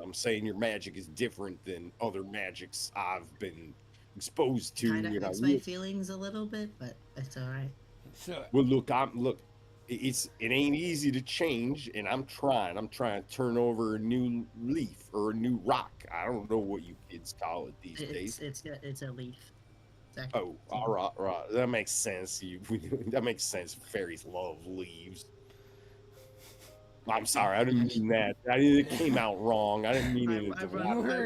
I'm saying your magic is different than other magics I've been exposed to. Kind of you know, hurts my feelings a little bit, but it's all right. So well, look, it ain't easy to change, and I'm trying to turn over a new leaf or a new rock. I don't know what you kids call it these days. It's a leaf. It's Oh, all right, that makes sense. That makes sense. Fairies love leaves. I'm sorry, I didn't mean that. It came out wrong. I didn't mean it. I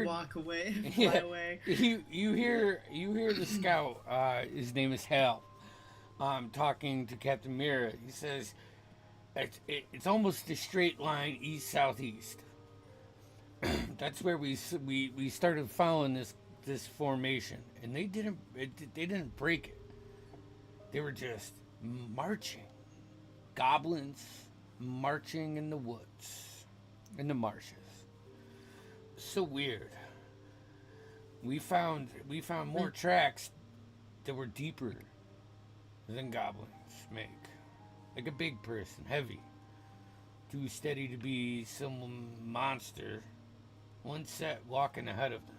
walk away, fly Yeah. away. you hear the scout. His name is Hal. Talking to Captain Mira. He says, It's almost a straight line east southeast. That's where we started following this formation, and they didn't break it. They were just marching, goblins marching in the woods, in the marshes. So weird. We found more tracks that were deeper than goblins make, like a big person, heavy, too steady to be some monster. One set walking ahead of them.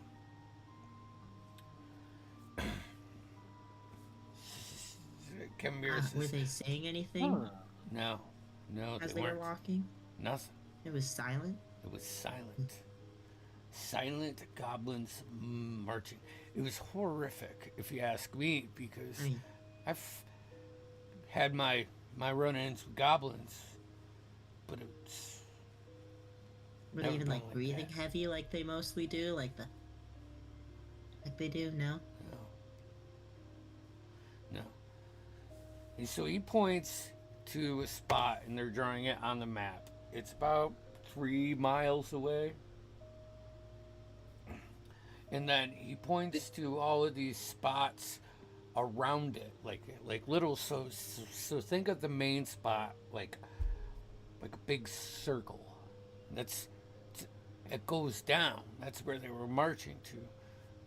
Chimera Were says, they saying anything Huh. no, no, as they they were weren't. walking? Nothing. It was silent. It was silent. Silent goblins marching. It was horrific, if you ask me, because I mean, I've had my run-ins with goblins, but it's were never they even been like like breathing that. heavy like they mostly do? Like they do? No. No, no. And so he points to a spot, and they're drawing it on the map. It's about 3 miles away. And then he points to all of these spots around it, like little. So think of the main spot like a big circle. That's it goes down. That's where they were marching to.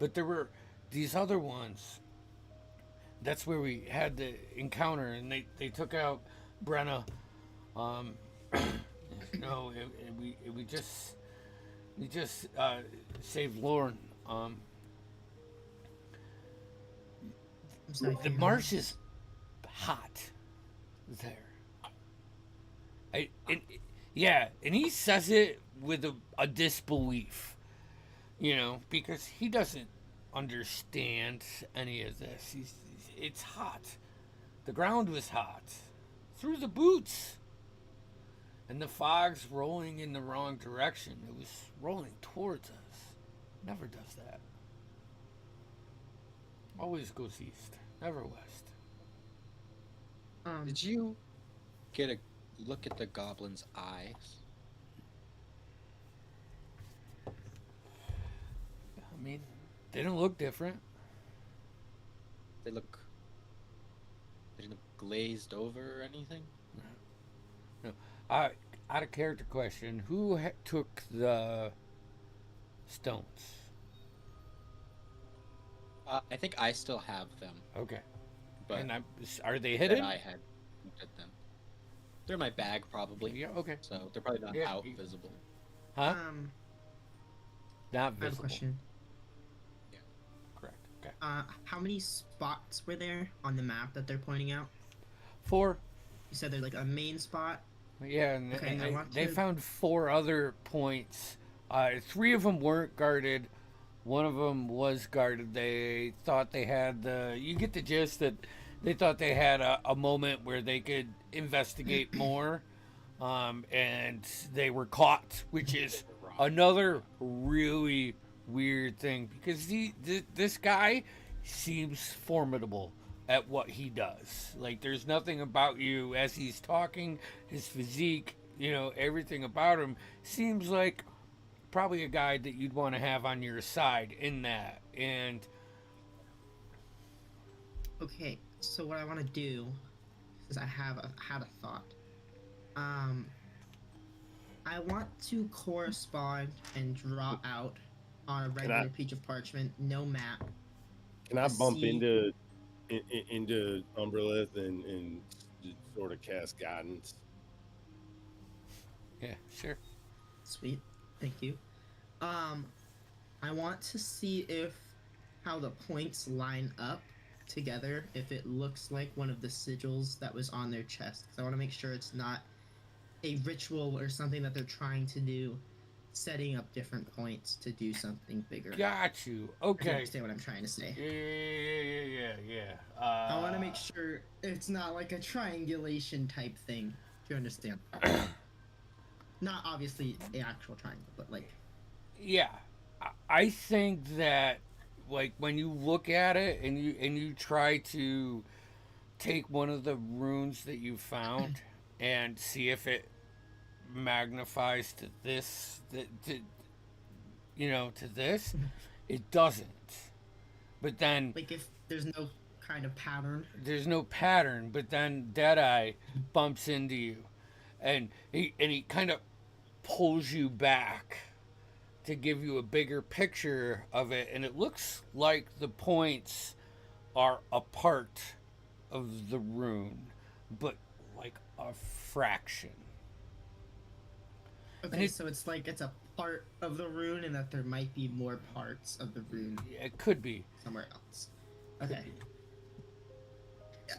But there were these other ones. That's where we had the encounter, and they took out Brenna. Um, no, we just saved Lauren. I'm sorry. for The your marsh loss. is hot there. Yeah, and he says it with a disbelief, because he doesn't understand any of this. It's hot. The ground was hot through the boots, and the fog's rolling in the wrong direction. It was rolling towards us. Never does that. Always goes east, never west. Did you get a look at the goblin's eyes? I mean, they don't look different. They didn't look glazed over or anything? No. Out of character question, who took the stones? I think I still have them, Okay. but And are they that hidden? I had looked at them. They're in my bag probably, Yeah, okay. so they're probably not Yeah, out you- visible. Huh? Not I have a visible. question. Correct. Okay. How many spots were there on the map that they're pointing out? 4. You said there's like a main spot. Yeah, and, Okay, and I they, want they to- found 4 other points. 3 of them weren't guarded. One of them was guarded. They thought they had you get the gist that they thought they had a moment where they could investigate more. And they were caught, which is another really weird thing because this guy seems formidable at what he does. Like there's nothing about you as he's talking, his physique, everything about him seems like probably a guy that you'd want to have on your side in that. And Okay, so what I want to do is I had a thought. I want to correspond and draw out on a regular piece of parchment, no map. Can I bump See- into Umberlith and just sort of cast guidance? yeah, sure. Sweet, thank you. I want to see how the points line up together. If it looks like one of the sigils that was on their chest, 'cause I want to make sure it's not a ritual or something that they're trying to do, setting up different points to do something bigger. Got you. If you Okay. understand what I'm trying to say. Yeah. I want to make sure it's not like a triangulation type thing. Do you understand? Not obviously an actual triangle, but like. Yeah, I think that like when you look at it and you try to take one of the runes that you found and see if it magnifies to this, to this. It doesn't. But then Like if there's no kind of pattern. there's no pattern. But then Deadeye bumps into you, and he kind of pulls you back to give you a bigger picture of it, and it looks like the points are a part of the rune, but like a fraction. Okay, so it's like it's a part of the rune, and that there might be more parts of the rune It could be. somewhere else. Okay. Yeah.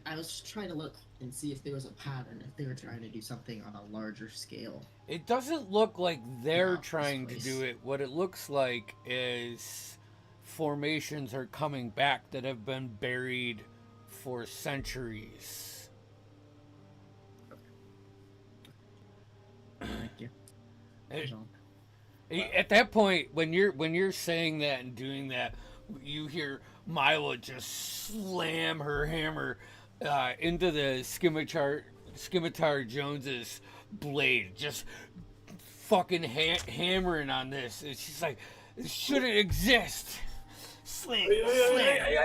I was just trying to look and see if there was a pattern, if they were trying to do something on a larger scale. It doesn't look like they're No, trying to this do place. it. What it looks like is formations are coming back that have been buried for centuries. Thank you. It- That's all. At that point, when you're saying that and doing that, you hear Mila just slam her hammer into the scimitar Jones's blade, just fucking hammering on this. And she's like, "It shouldn't exist." Slam, slam.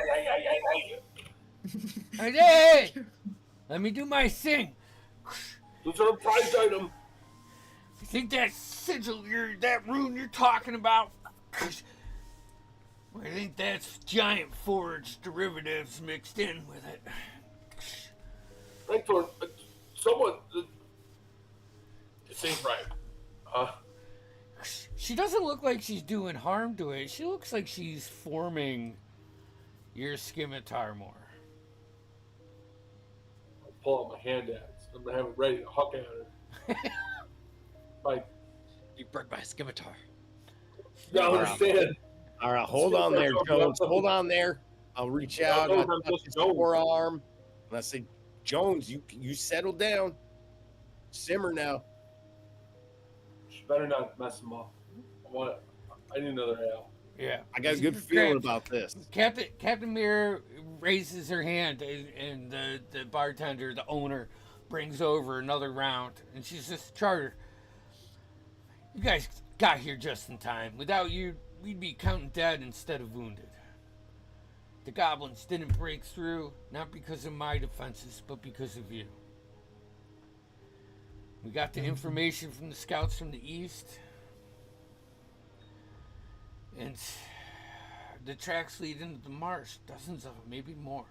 Hey, let me do my thing. Those are a prize item. You think that sigil, that rune you're talking about? I think that's giant forge derivatives mixed in with it. Hector, someone. This ain't right. She doesn't look like she's doing harm to it. She looks like she's forming your scimitar more. I'll pull out my hand axe. I'm gonna have it ready to huck at her. Like, You broke my scimitar. you gotta understand. All right, hold on there, Jones. Hold on there. I'll reach out and I touch his forearm, and I say, Jones, you settle down. Simmer now. She better not mess him up. I need another ale. Yeah. I got a good feeling about this. Captain Mirror raises her hand, and the bartender, the owner, brings over another round, and she says, "Charter, you guys got here just in time. Without you, we'd be counting dead instead of wounded. The goblins didn't break through, not because of my defenses, but because of you. We got the information from the scouts from the east, and the tracks lead into the marsh, dozens of them, maybe more.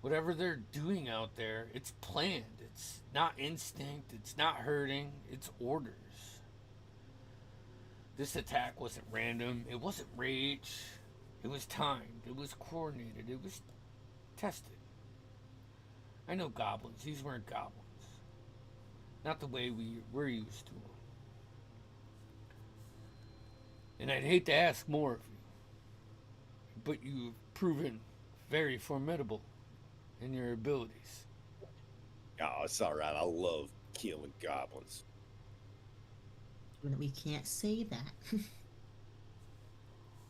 Whatever they're doing out there, it's planned. It's not instinct, it's not hurting, it's orders. This attack wasn't random, it wasn't rage, it was timed, it was coordinated, it was tested. I know goblins, these weren't goblins. Not the way we're used to them. And I'd hate to ask more of you, but you've proven very formidable in your abilities. Oh, it's all right. I love killing goblins. We can't say that.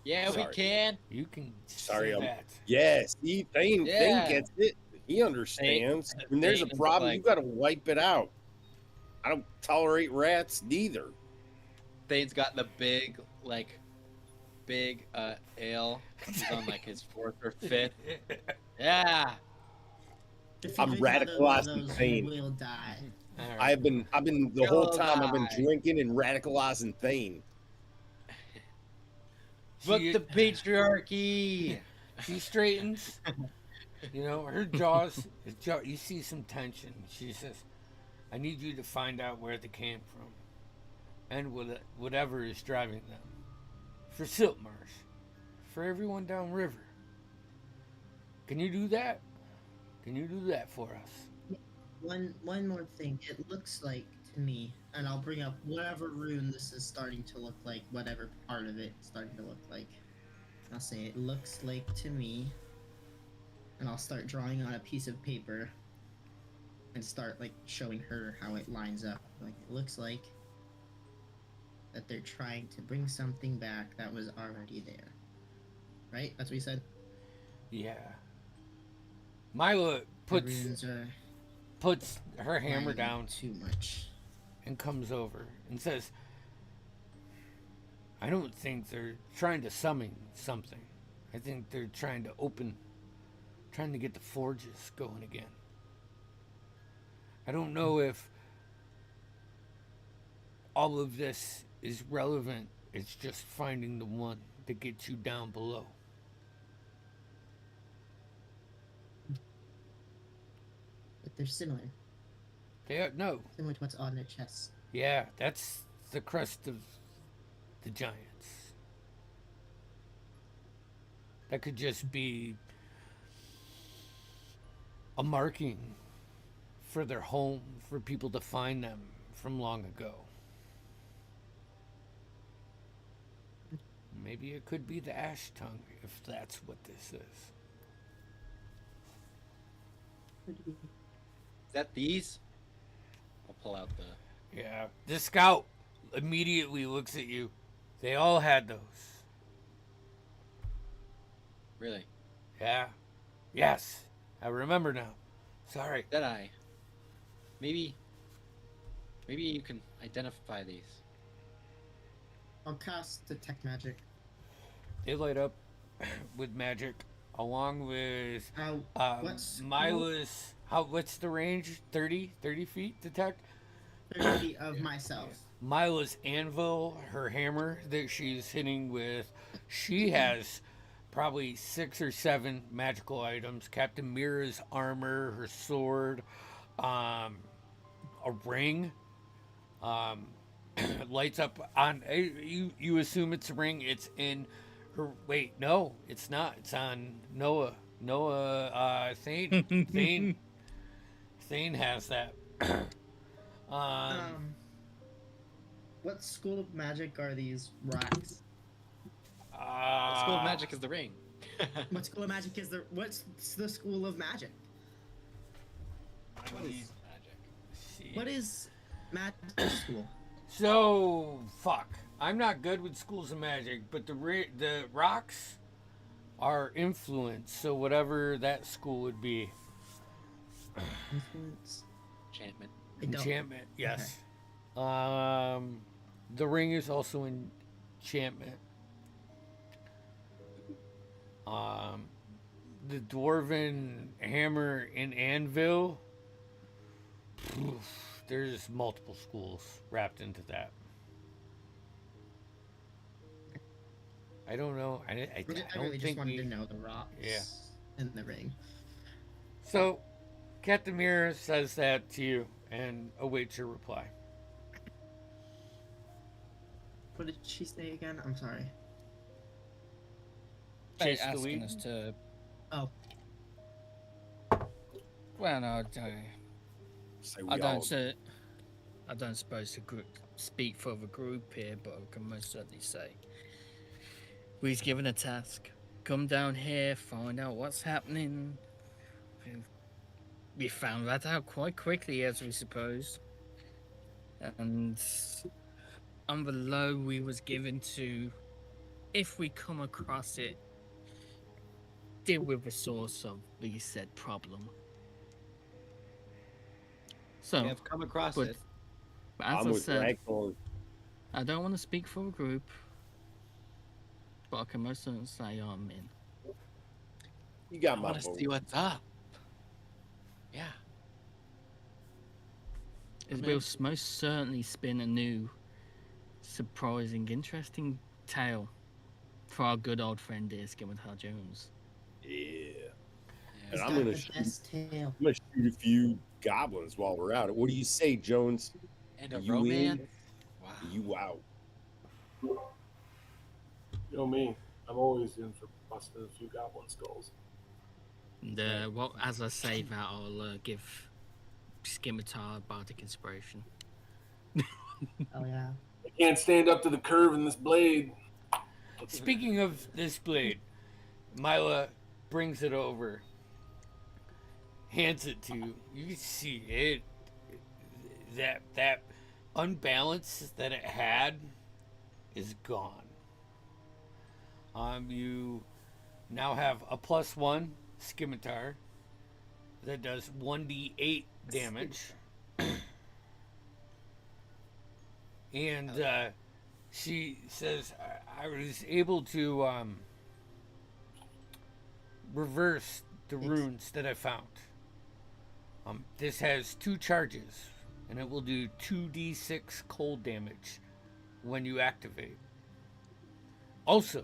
Yeah, Sorry. we can. You can Sorry, say I'm- that. Yes, Thane Yeah. gets it. He understands. Thane- When there's a Thane is problem, like- you got to wipe it out. I don't tolerate rats neither. Thane's got the big ale. He's on like his fourth or fifth. Yeah. If you I'm drink another one of radicalizing those, pain. you will die. All right. I've been the whole You'll time I've been die. drinking and radicalizing Thane. Fuck She- the patriarchy. She straightens. You know, her jaws, you see some tension. She says, I need you to find out where they came from and whatever is driving them. For Siltmarsh. For everyone downriver. Can you do that? Can you do that for us? One more thing. It looks like to me, and I'll bring up whatever rune this is starting to look like, whatever part of it is starting to look like. I'll say it looks like to me, and I'll start drawing on a piece of paper and start like showing her how it lines up. Like it looks like that they're trying to bring something back that was already there. Right? That's what you said? Yeah. Mila The puts runes are puts her hammer Whining down too much. and comes over and says, I don't think they're trying to summon something. I think they're trying to get the forges going again. I don't know if all of this is relevant. It's just finding the one that gets you down below. But they're similar. No. Similar to what's on their chest. Yeah, that's the crest of the giants. That could just be a marking for their home, for people to find them from long ago. Maybe it could be the ash tongue, if that's what this is. Is that these? I'll pull out the. Yeah, the scout immediately looks at you. They all had those. Really? Yeah. Yes. I remember now. Sorry. That I. Maybe you can identify these. I'll cast Detect Magic. They light up with magic, along with What's Mila's. What's the range? 30 feet detect. 30 of myself. Mila's anvil, her hammer that she's hitting with. She has probably 6 or 7 magical items. Captain Mira's armor, her sword, a ring. Lights up on. You assume it's a ring. It's in her. Wait, no, it's not. It's on Noah. Thane. Thane has that. What school of magic are these rocks? School of Magic is the ring. What school of magic is the? What's the school of magic? What is magic? See. What is magic school? So fuck. I'm not good with schools of magic, but the rocks are influence. So whatever that school would be. Influence. Enchantment. I don't. Enchantment. Yes. The ring is also enchantment. The dwarven hammer and anvil. There's multiple schools wrapped into that. I don't know. I I don't really just think wanted to know the rocks. Yeah. And the ring. So, Captain Mira says that to you and awaits your reply. What did she say again? I'm sorry. They Chase the asking weed? us to. Oh. Well, no, Say I we don't. all. I don't suppose to speak for the group here, but I can most certainly say we're given a task. Come down here, find out what's happening. We found that out quite quickly, as we supposed. And on the low, we was given to, if we come across it, deal with the source of the said problem. So, We have come across but- it. but as I'm I with said, Ragnar. I don't want to speak for a group, but I can most certainly say I'm in. You I got my want to vote. see what's up. Yeah. It I'm will in. most certainly spin a new, surprising, interesting tale for our good old friend dear Skimitar Jones. Yeah. Yeah. And He's I'm got gonna the shoot. best tail. I'm gonna shoot a few goblins while we're out. What do you say, Jones? And a You romance. in? Wow. You out? You know me. I'm always in for busting a few goblin skulls. And well, as I say that, I'll give Skimitar bardic inspiration. Oh yeah. I can't stand up to the curve in this blade. Speaking of this blade, Mila brings it over, hands it to you. You can see it. That unbalance that it had is gone. You now have a +1 scimitar that does 1d8 damage. And she says, I was able to reverse the runes that I found. This has 2 charges, and it will do 2d6 cold damage when you activate. Also,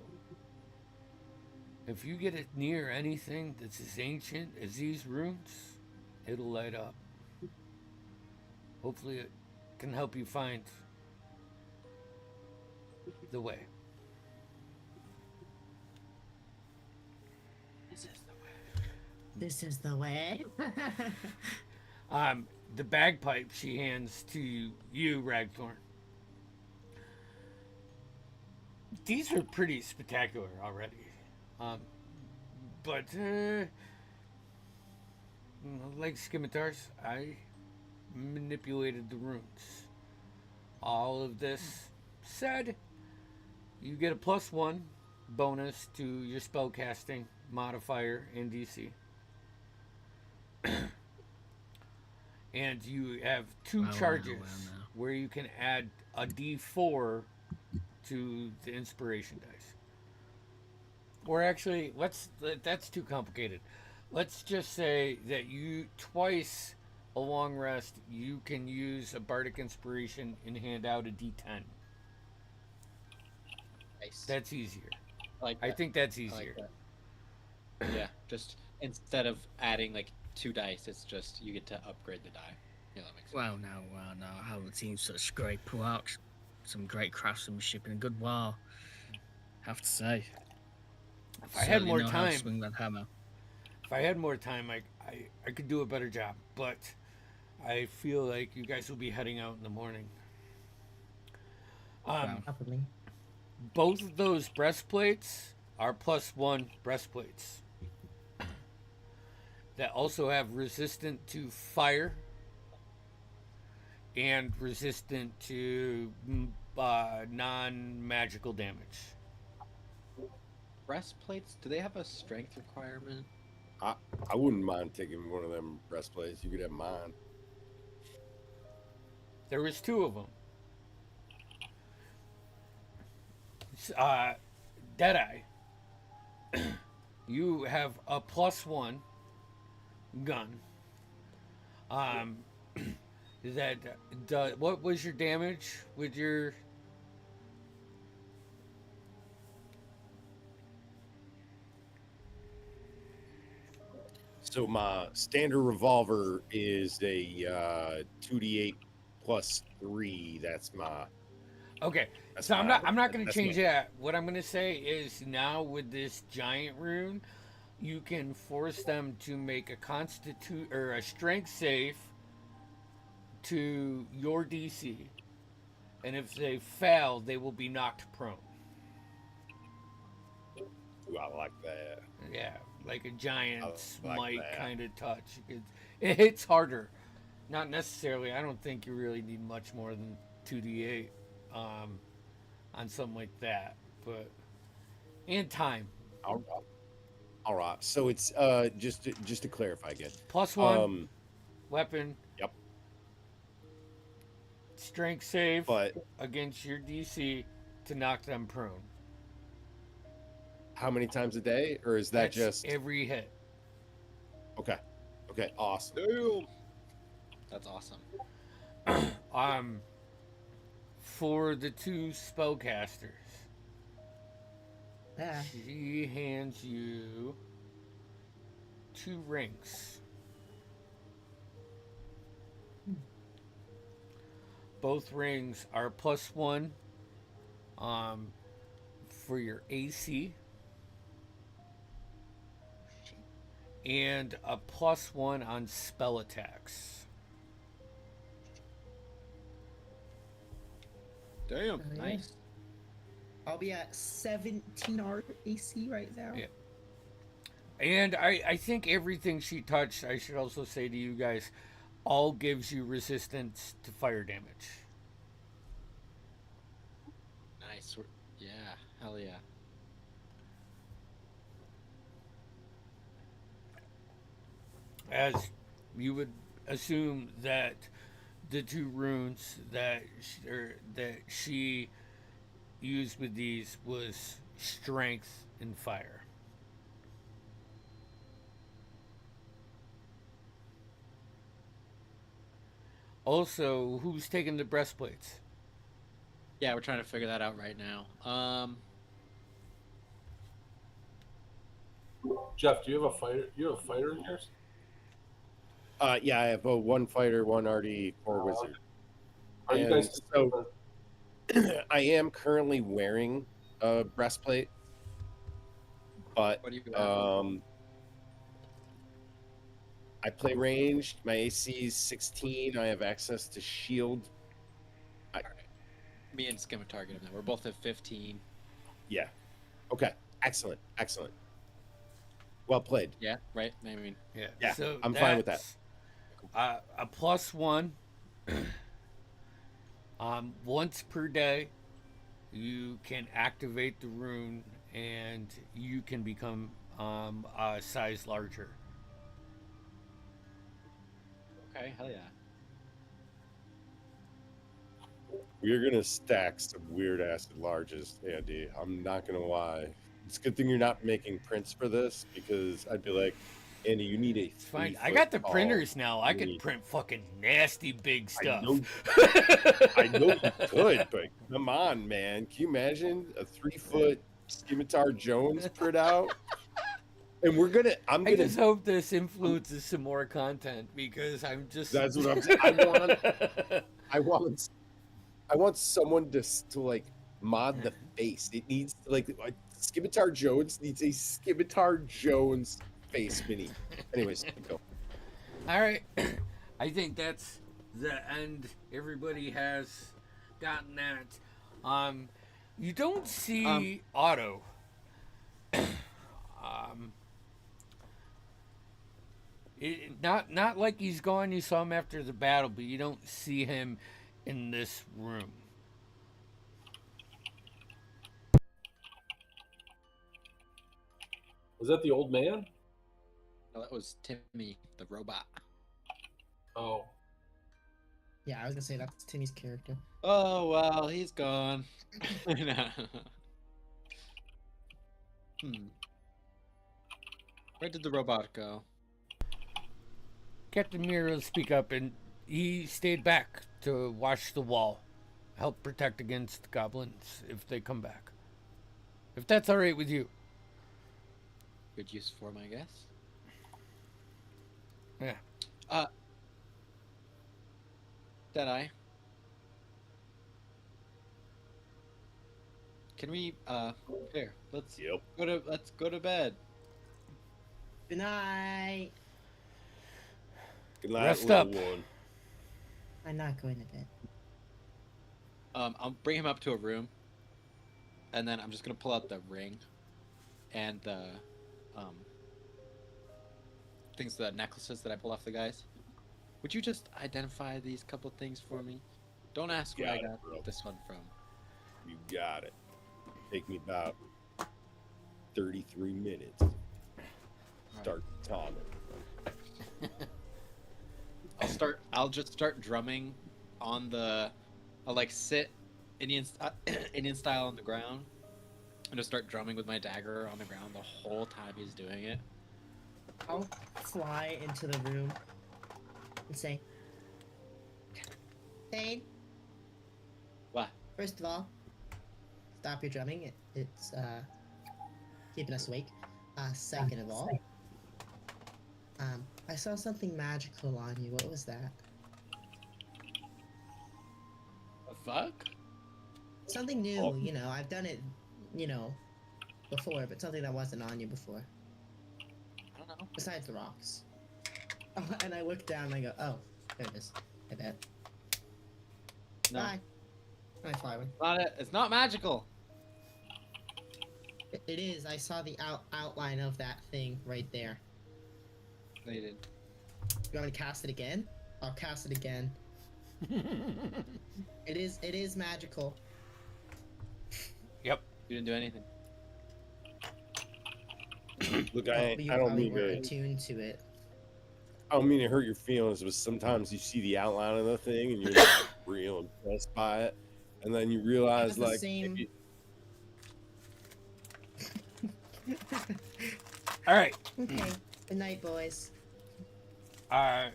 if you get it near anything that's as ancient as these runes, it'll light up. Hopefully it can help you find the way. This is the way. The bagpipe she hands to you, Ragthorn. These are pretty spectacular already. But like scimitars, I manipulated the runes. All of this said, you get a +1 bonus to your spellcasting modifier in DC. And you have 2 charges where you can add a D4 to the inspiration dice. Or actually, that's too complicated. Let's just say that you twice a long rest, you can use a bardic inspiration and hand out a D10. Nice. That's easier. Like I that. think that's I like easier. that. Yeah, just instead of adding like 2 dice, it's just you get to upgrade the die. Yeah, that makes sense. Well, no, I haven't seen such great work, some great craftsmanship in a good while. Have to say. If I had more Certainly know how to time, swing that hammer. if I had more time, I could do a better job. But I feel like you guys will be heading out in the morning. Wow. Probably. Both of those breastplates are +1 breastplates that also have resistant to fire and resistant to non-magical damage. Breastplates, do they have a strength requirement? I wouldn't mind taking one of them breastplates. You could have mine. There was 2 of them. Deadeye, you have a +1 gun. What was your damage with your? So my standard revolver is a 2d8 +3. That's my. Okay, That's so I'm not going to that's change that. What I'm going to say is now with this giant rune, you can force them to make a strength save to your DC, and if they fail, they will be knocked prone. Ooh, I like that. Yeah, like a giant I like smite that. kind of touch. It hits harder. Not necessarily. I don't think you really need much more than 2d8 on something like that. But and time All right. So it's just to clarify again. +1 weapon. Yep. Strength save But against your DC to knock them prone. how many times a day, or is that That's just every hit? okay? Okay, awesome. Damn. That's awesome. For the 2 spellcasters, Yeah. she hands you 2 rings. Both rings are +1 for your AC and a +1 on spell attacks. Damn. yeah. Nice. I'll be at 17 AC right now. Yeah. And I think everything she touched, I should also say to you guys, all gives you resistance to fire damage. Nice. Yeah. Hell yeah. As you would assume that the two runes that she used with these was strength and fire. Also, who's taking the breastplates? Yeah, we're trying to figure that out right now. Jeff, do you have a fighter? You have a fighter in yours? Yeah, I have a one fighter, one RD, four wizard. Are you And guys? so I am currently wearing a breastplate, but What do you have? I play ranged. My AC is 16. I have access to shield. Me and Scimitar get him there. We're both at 15. Yeah. Okay. Excellent. Excellent. Well played. Yeah, right? I mean, Yeah, So I'm fine with that. that's, a +1. Once per day, you can activate the rune, and you can become a size larger. okay, hell yeah. We're gonna stack some weird ass larges, Andy. I'm not gonna lie. It's a good thing you're not making prints for this because I'd be like, Andy, you need a. It's fine. I got the printers now. I could need- print fucking nasty big stuff. I know you could, but come on, man. Can you imagine a 3-foot Scimitar Jones printout? And I'm I gonna. just hope this influences some more content because I'm just. That's what I'm saying. I want someone to like mod the face. It needs like Scimitar Jones needs a Scimitar Jones face mini. Anyways, go. All right. I think that's the end. Everybody has gotten that. You don't see Otto. Not like he's gone. You saw him after the battle, but you don't see him in this room. Was that the old man? No, that was Timmy, the robot. Oh, Yeah, I was gonna say that's Timmy's character. Oh, well, he's gone. No. Where did the robot go? Captain Miro speak up, and he stayed back to watch the wall, help protect against goblins if they come back. If that's all right with you. Good use for him, I guess. Yeah. Deadeye. Can we here, let's Yep. let's go to bed. Good night. Good night, Rest little up. one. I'm not going to bed. I'll bring him up to a room, and then I'm just gonna pull out the ring and the the necklaces that I pull off the guys. Would you just identify these couple things for me? Don't ask where I Got it, got bro. this one from. You got it. Take me about 33 minutes. Start the timer. I'll just start drumming on the. I'll like sit Indian style on the ground, and just start drumming with my dagger on the ground the whole time he's doing it. I'll fly into the room and say, Thane, What? first of all, stop your drumming. It's keeping us awake. Second of all, I saw something magical on you. What was that? The fuck? Something new, Oh. you know. I've done it, you know, before, but something that wasn't on you before. I don't know. Besides the rocks. Oh, and I look down and I go, oh, there it is. I bet. No, Bye. And I fly away. not it. It's not magical. It is. I saw the outline of that thing right there. No, you didn't. You want me to cast it again? I'll cast it again. It is magical. Yep. You didn't do anything. Look, But I you don't probably mean weren't to. attuned to it. I don't mean to hurt your feelings, but sometimes you see the outline of the thing and you're like real impressed by it, and then you I realize have the like same. maybe, All right. Okay. Good night, boys. Uh,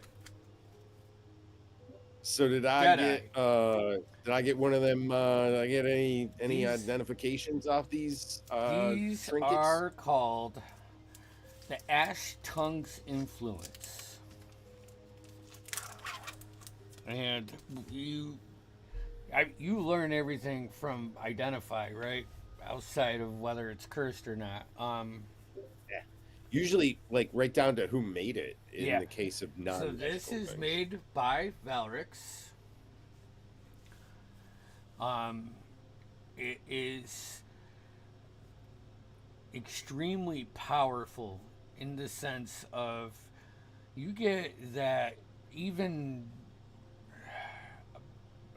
so did I Jedi. get one of them did I get any These- identifications off these These trinkets? are called the Ash Tongue's Influence. And you learn everything from Identify, right? Outside of whether it's cursed or not. Usually like right down to who made it in Yeah. the case of non So this is made by Valrix. It is extremely powerful in the sense of you get that even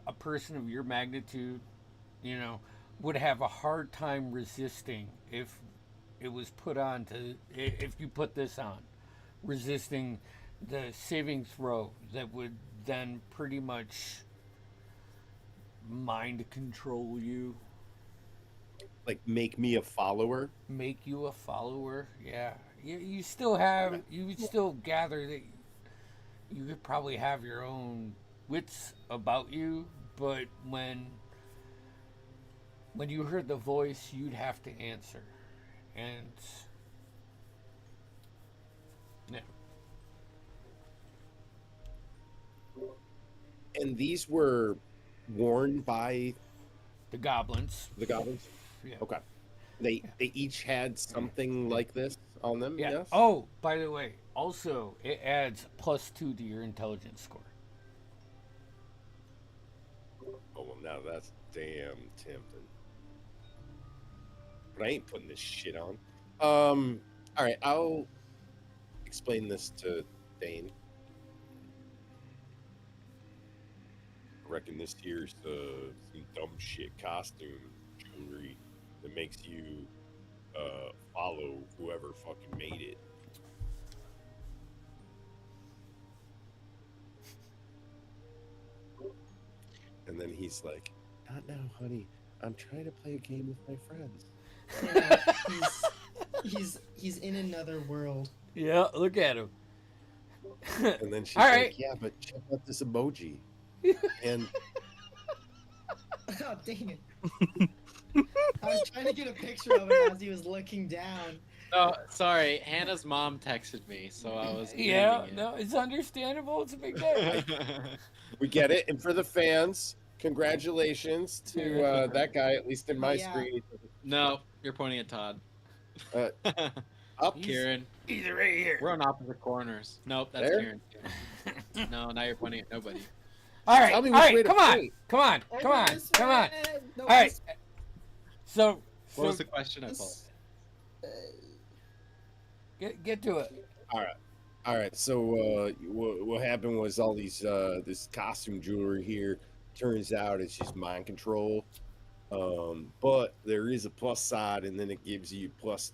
a person of your magnitude, would have a hard time resisting if it was put on to if you put this on, resisting the saving throw that would then pretty much mind control you, like make me a follower. make you a follower. Yeah, you still have, you would still gather that you could probably have your own wits about you, but when you heard the voice, you'd have to answer, and yeah. And these were worn by The goblins. the goblins. Yeah. Okay. They each had something like this on them. Yeah. Yes. Oh, by the way, also it adds +2 to your intelligence score. Oh well, now that's damn tempting. But I ain't putting this shit on. All right, I'll explain this to Dane. I reckon this here's some dumb shit costume jewelry that makes you follow whoever fucking made it. And then he's like, "Not now, honey. I'm trying to play a game with my friends." He's in another world. Yeah, look at him. And then she's All like, right. "Yeah, but check out this emoji." And Oh, dang it. I was trying to get a picture of him as he was looking down. Oh, sorry. Hannah's mom texted me, so I was. Yeah, reading it. no, it's understandable. It's a big day. we get it. And for the fans, congratulations to that guy, at least in my Yeah. screen. No, you're pointing at Todd. Uh, Up. Kieran. He's right here. We're on opposite corners. Nope, that's There? Kieran. No, now you're pointing at nobody. All right, Tell me all which way right, to come on, point. come on, come on, This come on. way. No, All right. this- What So was the question? I this- get to it. All right. So what happened was all these this costume jewelry here. Turns out it's just mind control. But there is a plus side, and then it gives you +2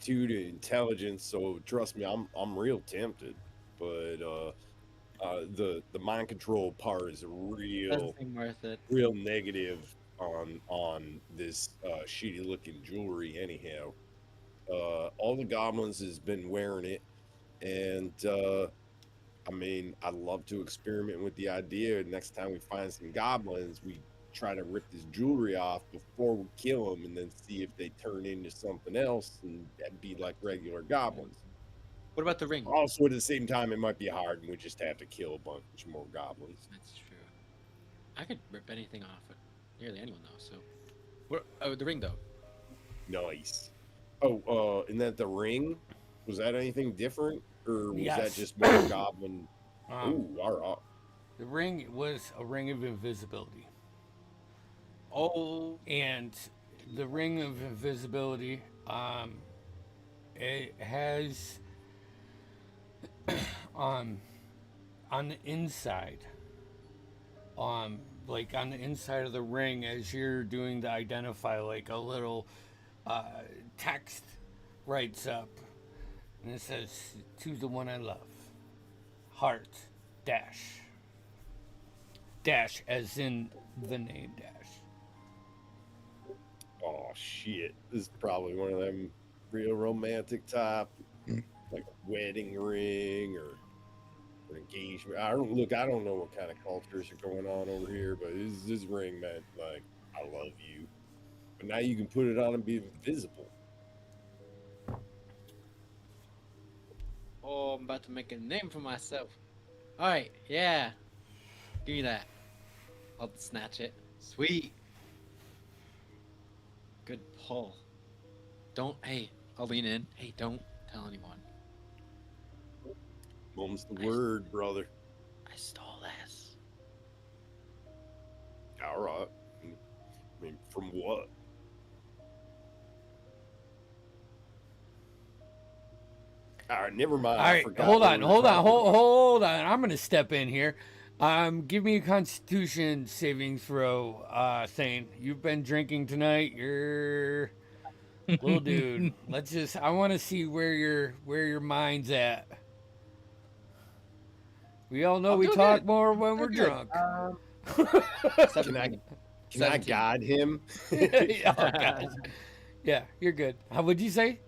to intelligence. So trust me, I'm real tempted. But the mind control part is real Doesn't seem worth it. real negative on this shitty looking jewelry. Anyhow, all the goblins has been wearing it, and I mean, I'd love to experiment with the idea. Next time we find some goblins, we try to rip this jewelry off before we kill them, and then see if they turn into something else, and that'd be like regular goblins. What about the ring? Also, at the same time, it might be hard, and we just have to kill a bunch more goblins. That's true. I could rip anything off of nearly anyone though. So, what? Oh, the ring though. Nice. Oh, and then the ring, was that anything different, or was that Yes. just more goblin? Um, Ooh, all right. the ring was a ring of invisibility, Oh, and the ring of invisibility, it has on the inside, like on the inside of the ring, as you're doing the identify, like a little text writes up, and it says, "To the one I love." heart dash. Dash as in the name Dash. Oh shit! This is probably one of them real romantic type, like a wedding ring or an engagement. I don't know what kind of cultures are going on over here, but this ring meant like I love you. But now you can put it on and be visible. Oh, I'm about to make a name for myself. All right, yeah. Give me that. I'll snatch it. Sweet. Good pull. Hey, I'll lean in. Hey, don't tell anyone. Mum's the word, brother. I stole this. All right. I mean, from what? All right, never mind. All I right, forgot hold what on, we were hold on, talking about. hold on. I'm gonna step in here. Give me a Constitution saving throw, Thane. You've been drinking tonight. You're little dude. I want to see where your mind's at. We all know I'll we do talk good. more when Do we're good. drunk. Can I 17. guide him? Oh, God. Yeah, you're good. How would you say?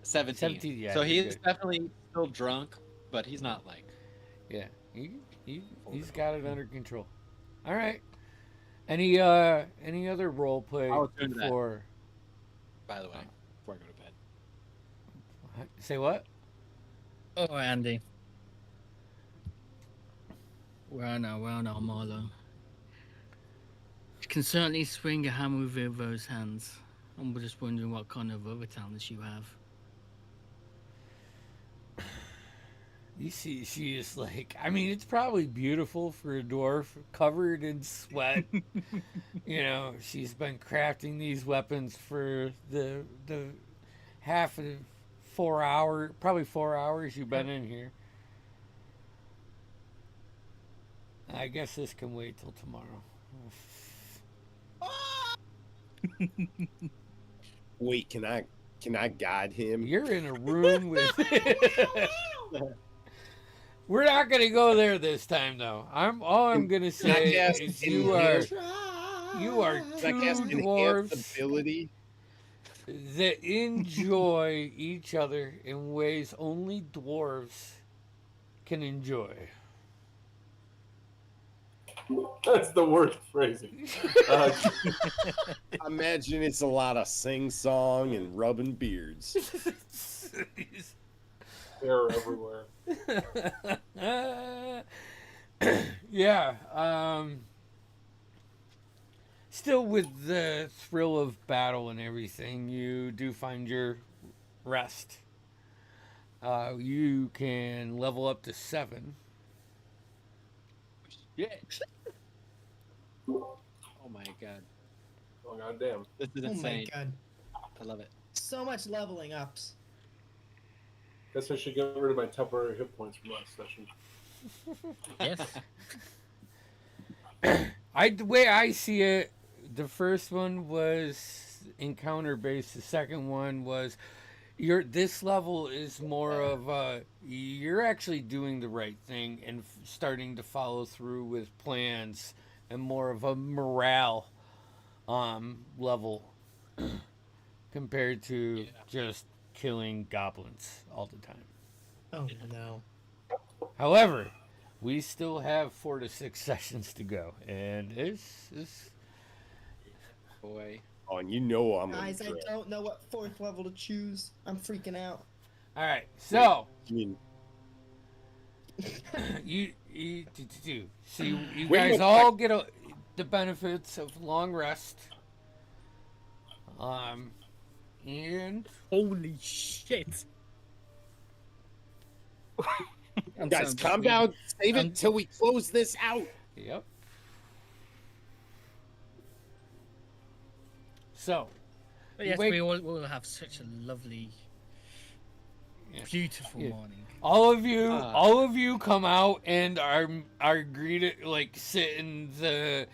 17. 17, yeah, So you're he's good. definitely still drunk, but he's not like. Yeah, he's got it under control. All right. Any other role play I was doing that. before? By the way, before I go to bed. Say what? Oh, Andy. Well, no, Marlo. You can certainly swing a hammer with those hands. I'm just wondering what kind of other talents you have. You see, she is like, I mean, it's probably beautiful for a dwarf covered in sweat. You know, she's been crafting these weapons for the half of 4 hours, probably 4 hours you've been in here. I guess this can wait till tomorrow. Wait, can I guide him? You're in a room with. We're not gonna go there this time, though. All I'm gonna say is you are Can I cast two enhanced dwarves ability? that enjoy each other in ways only dwarves can enjoy. That's the worst phrasing. Uh, I imagine it's a lot of sing-song and rubbing beards. hair everywhere. Yeah. Still with the thrill of battle and everything, you do find your rest. You can level up to 7. Yeah. Oh my god. Oh goddamn! This is Oh my insane. god. I love it. So much leveling ups. Guess I should get rid of my temporary hit points from last session. Yes. The way I see it, the first one was encounter based. The second one was this level is more of you're actually doing the right thing and starting to follow through with plans and more of a morale level compared to just killing goblins all the time. Oh no. However, we still have 4 to 6 sessions to go, and it's Boy. Oh, and you know I'm gonna Guys, I dread. don't know what 4th level to choose. I'm freaking out. all right. So I mean, you so you Wait, guys no, all get the benefits of long rest. And Holy shit. guys, calm down. Save it till we close this out. yep. So But yes, wake- we will have such a lovely, Yeah. beautiful Yeah. morning. all of you come out and are greeted, like sit in the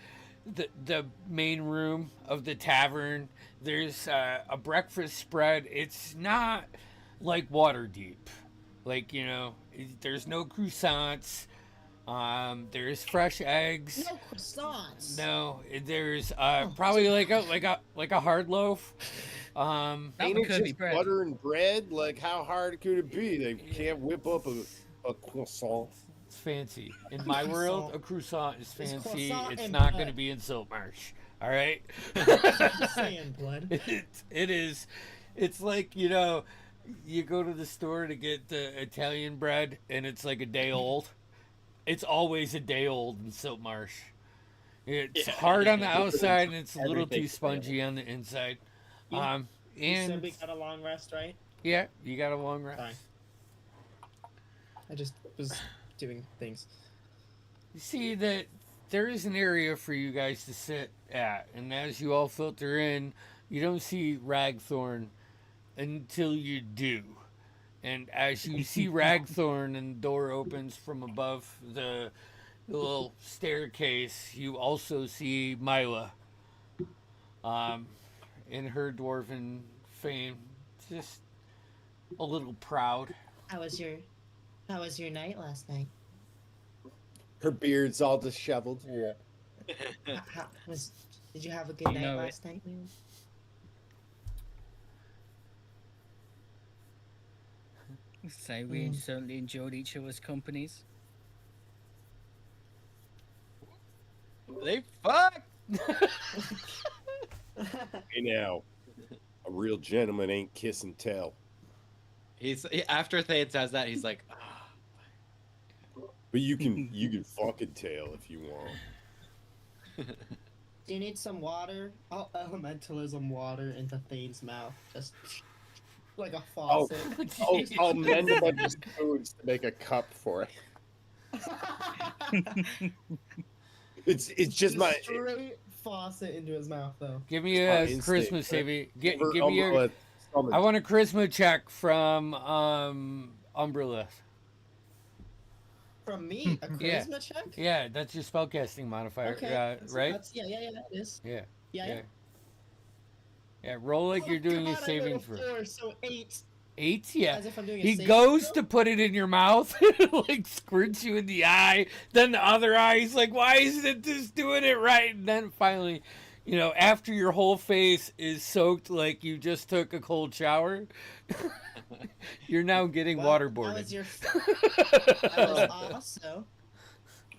main room of the tavern. There's a breakfast spread. It's not like Waterdeep. Like, there's no croissants. There's fresh eggs. No croissants. No, there's Oh, probably like a hard loaf. That Ain't would it curly just bread. butter and bread? Like, how hard could it be? They can't whip up a croissant. It's fancy. In my world, Croissant. a croissant is It's fancy. croissant It's and not going to bread. be in Siltmarsh. All right. Just saying, blood. It is. It's like, you go to the store to get the Italian bread and it's like a day old. It's always a day old in Siltmarsh. It's Yeah, hard on the yeah. outside and it's a little too Everything's spongy on the inside. You- You said And we got a long rest, right? yeah, you got a long rest. Fine. I just was doing things. You see that there is an area for you guys to sit at, and as you all filter in, you don't see Ragthorn until you do. And as you see Ragthorn and the door opens from above the little staircase, you also see Mila. In her dwarven fame, just a little proud. How was your night last night? Her beard's all disheveled. Yeah. Did you have a good You night know it. last night, man? So we certainly enjoyed each other's companies. They fuck. Hey now, a real gentleman ain't kiss and tell. After Thane says that, he's like, ah. But you can fucking tell if you want. Do you need some water? I'll elementalism water into Thane's mouth. Just like a faucet. I'll mend a bunch of spoons to make a cup for it. It's just my straight faucet into his mouth, though. Give me my a instinct, Charisma, right? Savvy. Give for me your. umbrella summons. I want a charisma check from Umbrella. From me, a Yeah. charisma check? Yeah, that's your spellcasting modifier, Okay. right? Yeah, that is. Yeah. Yeah. Yeah, roll like Oh, you're doing God, a I saving rolled a throw. 4, so 8. 8? Yeah. As if I'm doing a He saving goes throw? to put it in your mouth, like squirts you in the eye. Then the other eye, he's like, "Why isn't it just doing it right?" And then finally, after your whole face is soaked like you just took a cold shower, you're now getting Well, waterboarded.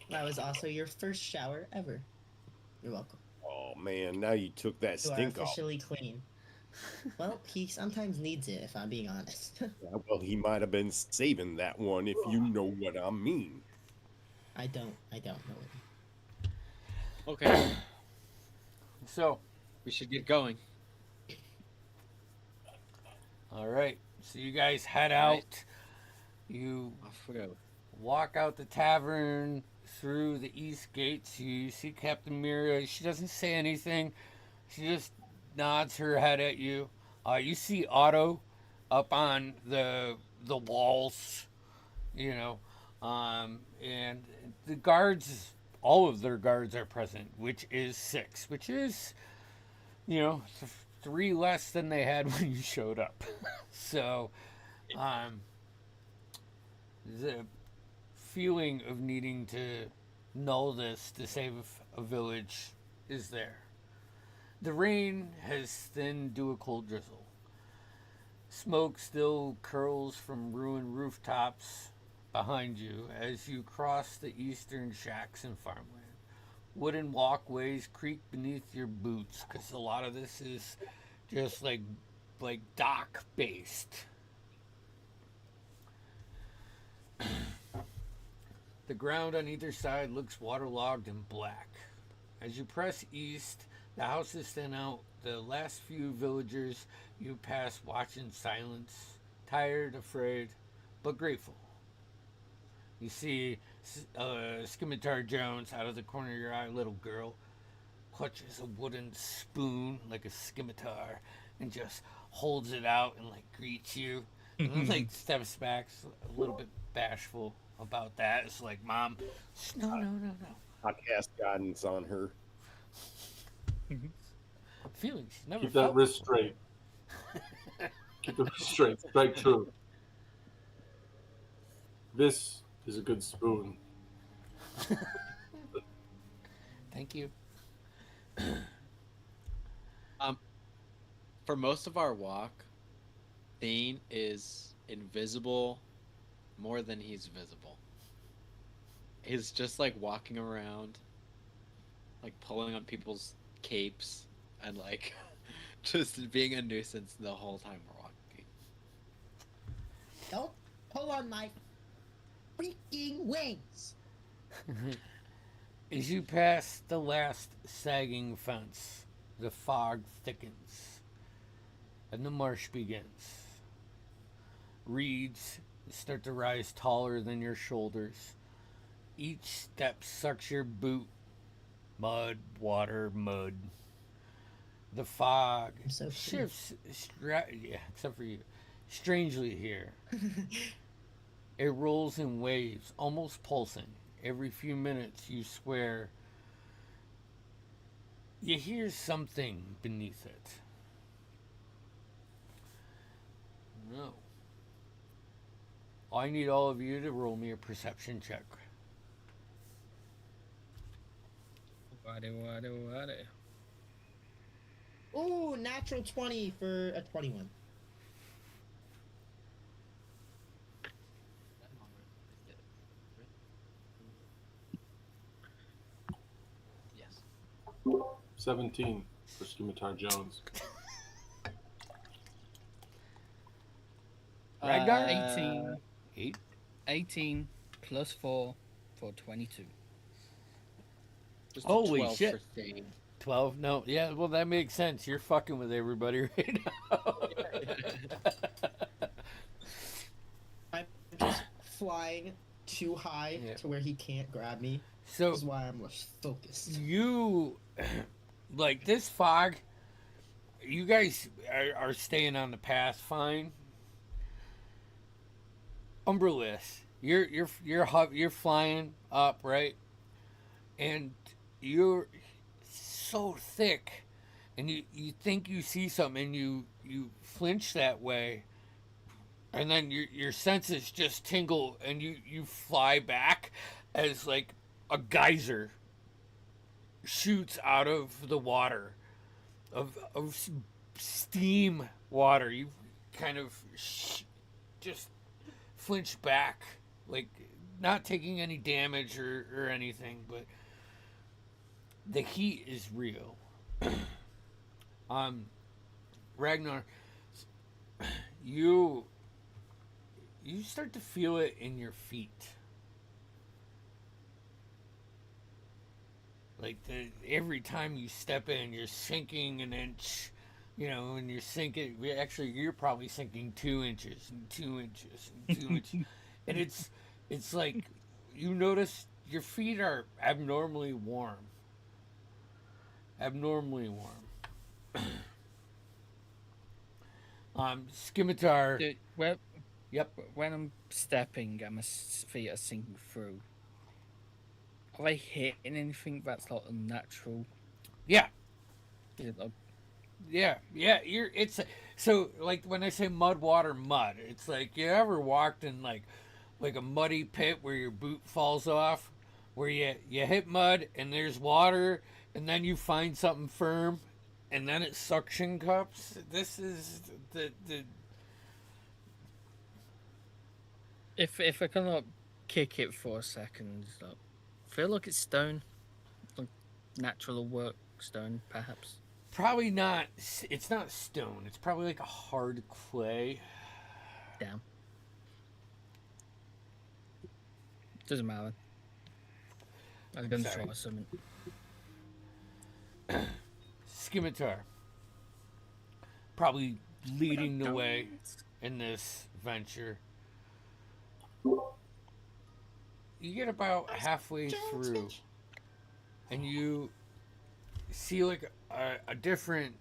That was also your first shower ever. You're welcome. Oh man, now you took that You are stink off. officially clean. Well, he sometimes needs it, if I'm being honest. Yeah, well, he might have been saving that one, if you know what I mean. I don't know it. Okay, So, we should get going. all right. So you guys head All right. out. You Off we go. walk out the tavern through the east gates. You see Captain Mira. She doesn't say anything. She just nods her head at you. You see Otto up on the walls, and the guards. All of their guards are present, which is 6, which is, 3 less than they had when you showed up. So, the feeling of needing to null this to save a village is there. The rain has thinned to a cold drizzle. Smoke still curls from ruined rooftops behind you as you cross the eastern shacks and farmland. Wooden walkways creak beneath your boots because a lot of this is just like dock based. The ground on either side looks waterlogged and black. As you press east, the houses stand out. The last few villagers you pass watch in silence, tired, afraid, but grateful. You see Scimitar Jones out of the corner of your eye, little girl, clutches a wooden spoon like a scimitar and just holds it out and greets you. And then steps back, a little bit bashful about that. It's like, Mom, no. I cast guidance on her. Feelings never Keep that felt wrist before. straight. Keep the wrist straight. Strike true. This is a good spoon. Thank you. For most of our walk, Thane is invisible more than he's visible. He's just like walking around, like pulling on people's capes and like just being a nuisance the whole time we're walking. Don't pull on my freaking wings. As you pass the last sagging fence, the fog thickens and the marsh begins. Reeds start to rise taller than your shoulders. Each step sucks your boot. Mud, water, mud. The fog I'm so free. shifts, yeah, except for you, strangely here. It rolls in waves, almost pulsing. Every few minutes, you swear you hear something beneath it. No. I need all of you to roll me a perception check. Wade. Ooh, natural 20 for a 21. Yes. 17 for Scimitar Jones. Ragnar? 18. 8. 18 plus 4 for 22. Just Holy 12 shit. for Thane. 12? No, yeah, well, that makes sense. You're fucking with everybody right now. I'm just flying too high Yeah. to where he can't grab me. So, This is why I'm less focused. you, like, this fog, you guys are staying on the path fine. Umbreless, you're flying up, right? And you're so thick, and you think you see something, and you flinch that way, and then your senses just tingle, and you fly back as like a geyser shoots out of the water of steam water. You kind of just flinch back, like not taking any damage or anything, but the heat is real. Ragnar, you start to feel it in your feet. Like every time you step in, you're sinking an inch, and you're sinking. Actually, you're probably sinking 2 inches and 2 inches and 2 inches, and it's like you notice your feet are abnormally warm. Abnormally warm. Scimitar. Dude, Yep. when I'm stepping and my feet are sinking through, are they hitting anything that's like unnatural? Yeah. Is it like, Yeah. So like when I say mud, water, mud, it's like you ever walked in like a muddy pit where your boot falls off, where you hit mud and there's water, and then you find something firm, and then it suction cups. This is the if I can like kick it for a second, like, feel like it's stone, like natural work stone, perhaps. probably not. It's not stone. It's probably like a hard clay. Damn. Doesn't matter. I'm gonna Sorry. try something. Scimitar. Probably leading the way in this venture. You get about halfway through, and you see like a different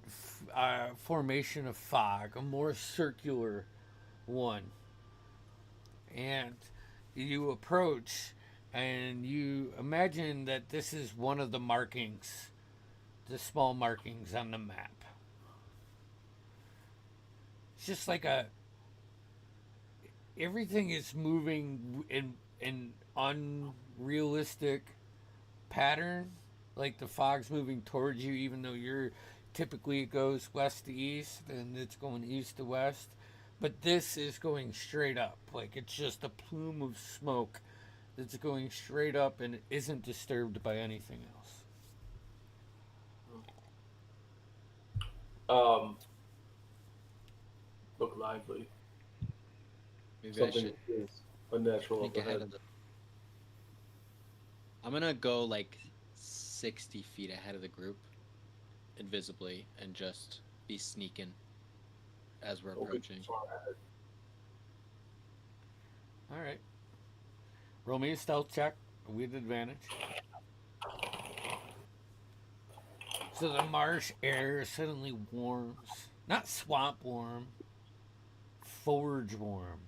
formation of fog, a more circular one. And you approach, and you imagine that this is one of the markings, the small markings on the map. It's just like everything is moving in an unrealistic pattern. Like the fog's moving towards you, even though you're typically it goes west to east, and it's going east to west. But this is going straight up. Like it's just a plume of smoke that's going straight up and it isn't disturbed by anything else. Look lively. Maybe I Something should is unnatural think up ahead ahead. of the. I'm gonna go like 60 feet ahead of the group, invisibly, and just be sneaking as we're approaching. Far ahead. All right. Roll me a stealth check with advantage. So the marsh air suddenly warms. Not swamp warm, forge warm.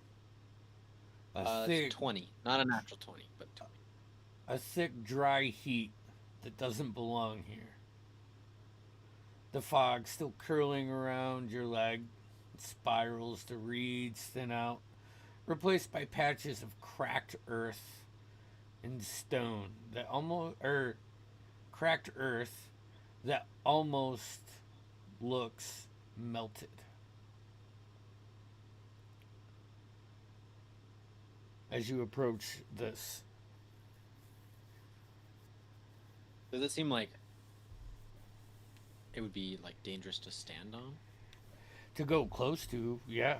A thick, It's 20, not a natural 20, but 20. a thick, dry heat that doesn't belong here. The fog still curling around your leg, spirals, the reeds thin out, replaced by patches of cracked earth and stone that almost, cracked earth that almost looks melted. As you approach this, Does it seem like it would be like dangerous to stand on? to go close to, yeah.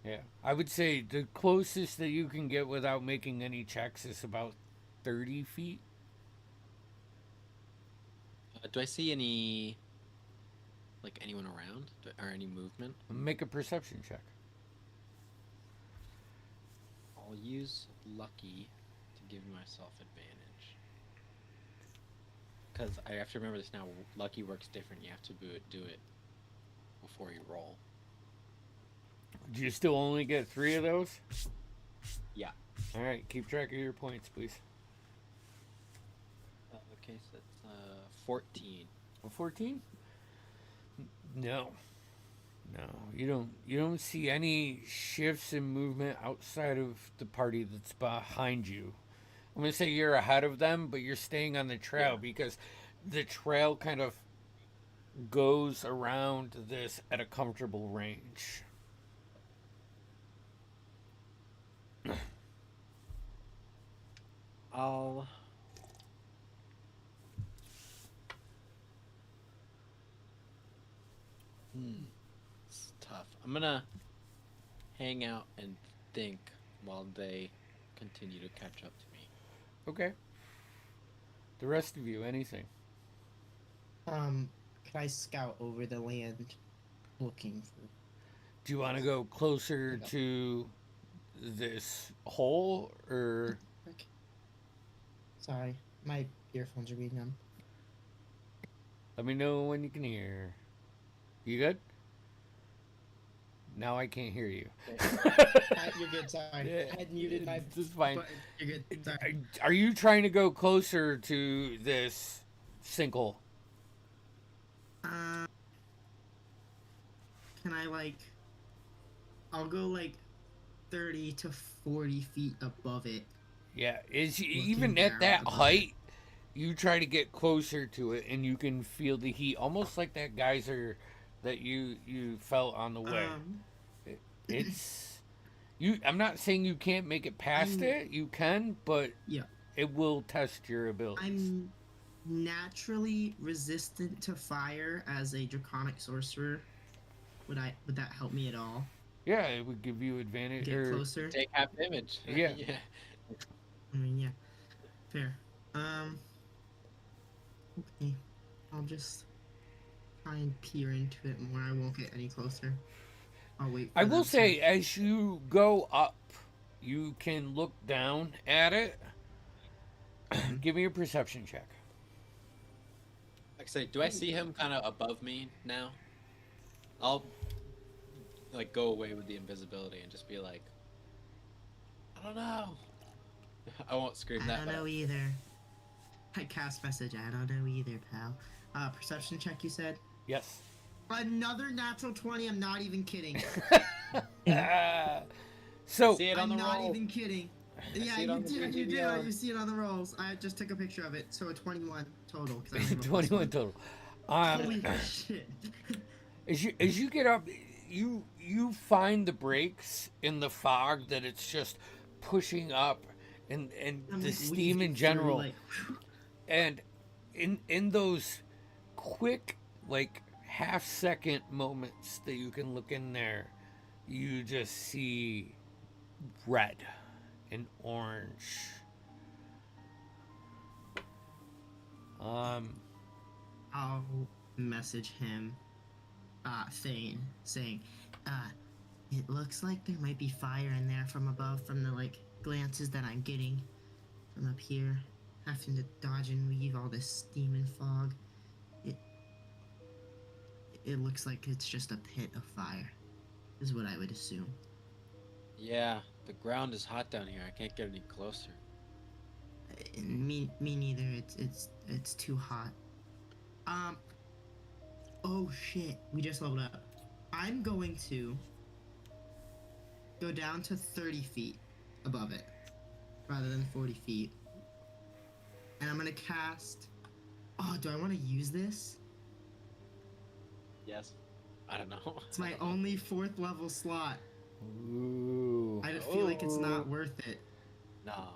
Yeah. I would say the closest that you can get without making any checks is about 30 feet. Do I see any, like anyone around or any movement? Make a perception check. I'll use lucky to give myself advantage. Because I have to remember this now. Lucky works different. You have to do it before you roll. Do you still only get 3 of those? Yeah. All right, keep track of your points, please. Okay, so that's 14. A 14? No. No, you don't see any shifts in movement outside of the party that's behind you. I'm going to say you're ahead of them, but you're staying on the trail because the trail kind of goes around this at a comfortable range. I'll. It's tough. I'm gonna hang out and think while they continue to catch up to me. Okay. The rest of you, anything? Could I scout over the land looking for? Do you want to go closer to this hole or? Sorry, my earphones are being numb. Let me know when you can hear. You good? Now I can't hear you. You're good. Sorry, I had muted my. It's fine. Button. You're good. Sorry. Are you trying to go closer to this sinkhole? Can I like? I'll go like 30 to 40 feet above it. Yeah, is Looking even at down that above height, you try to get closer to it, and you can feel the heat, almost like that geyser that you felt on the way. It's you. I'm not saying you can't make it past it. You can, but Yeah. it will test your abilities. I'm naturally resistant to fire as a draconic sorcerer. Would that help me at all? Yeah, it would give you advantage. Get Or, closer. Take half damage. Yeah. Yeah. I mean, yeah, fair. Okay, I'll just try and peer into it more. I won't get any closer. I'll wait. For I will them say, to- as you go up, you can look down at it. Give me a perception check. Like I say, do I see him kind of above me now? I'll like go away with the invisibility and just be like, I don't know. I won't scream I that. don't but know either. I cast message. I don't know either, pal. Perception check. You said. Yes. Another natural 20. I'm not even kidding. So See it on I'm the not roll. even kidding. Yeah, see it you on the did. You did. DVR. You see it on the rolls. I just took a picture of it. So a 21 total. 'Cause I only have a plus 21 one. total. Holy shit. As you get up, you find the breaks in the fog that it's just pushing up, and I'm the like steam weaving in through, general, like, and in those quick like half-second moments that you can look in there, you just see red and orange. I'll message him, Thane, saying, it looks like there might be fire in there from above from the, like, glances that I'm getting from up here. Having to dodge and weave all this steam and fog. It looks like it's just a pit of fire, is what I would assume. Yeah, the ground is hot down here. I can't get any closer. Me neither. It's too hot. Oh shit! We just leveled up. I'm going to go down to 30 feet above it, rather than 40 feet, and I'm gonna cast. Oh, do I want to use this? Yes. I don't know. It's my only 4th level slot. Ooh. I just feel like it's not worth it. No.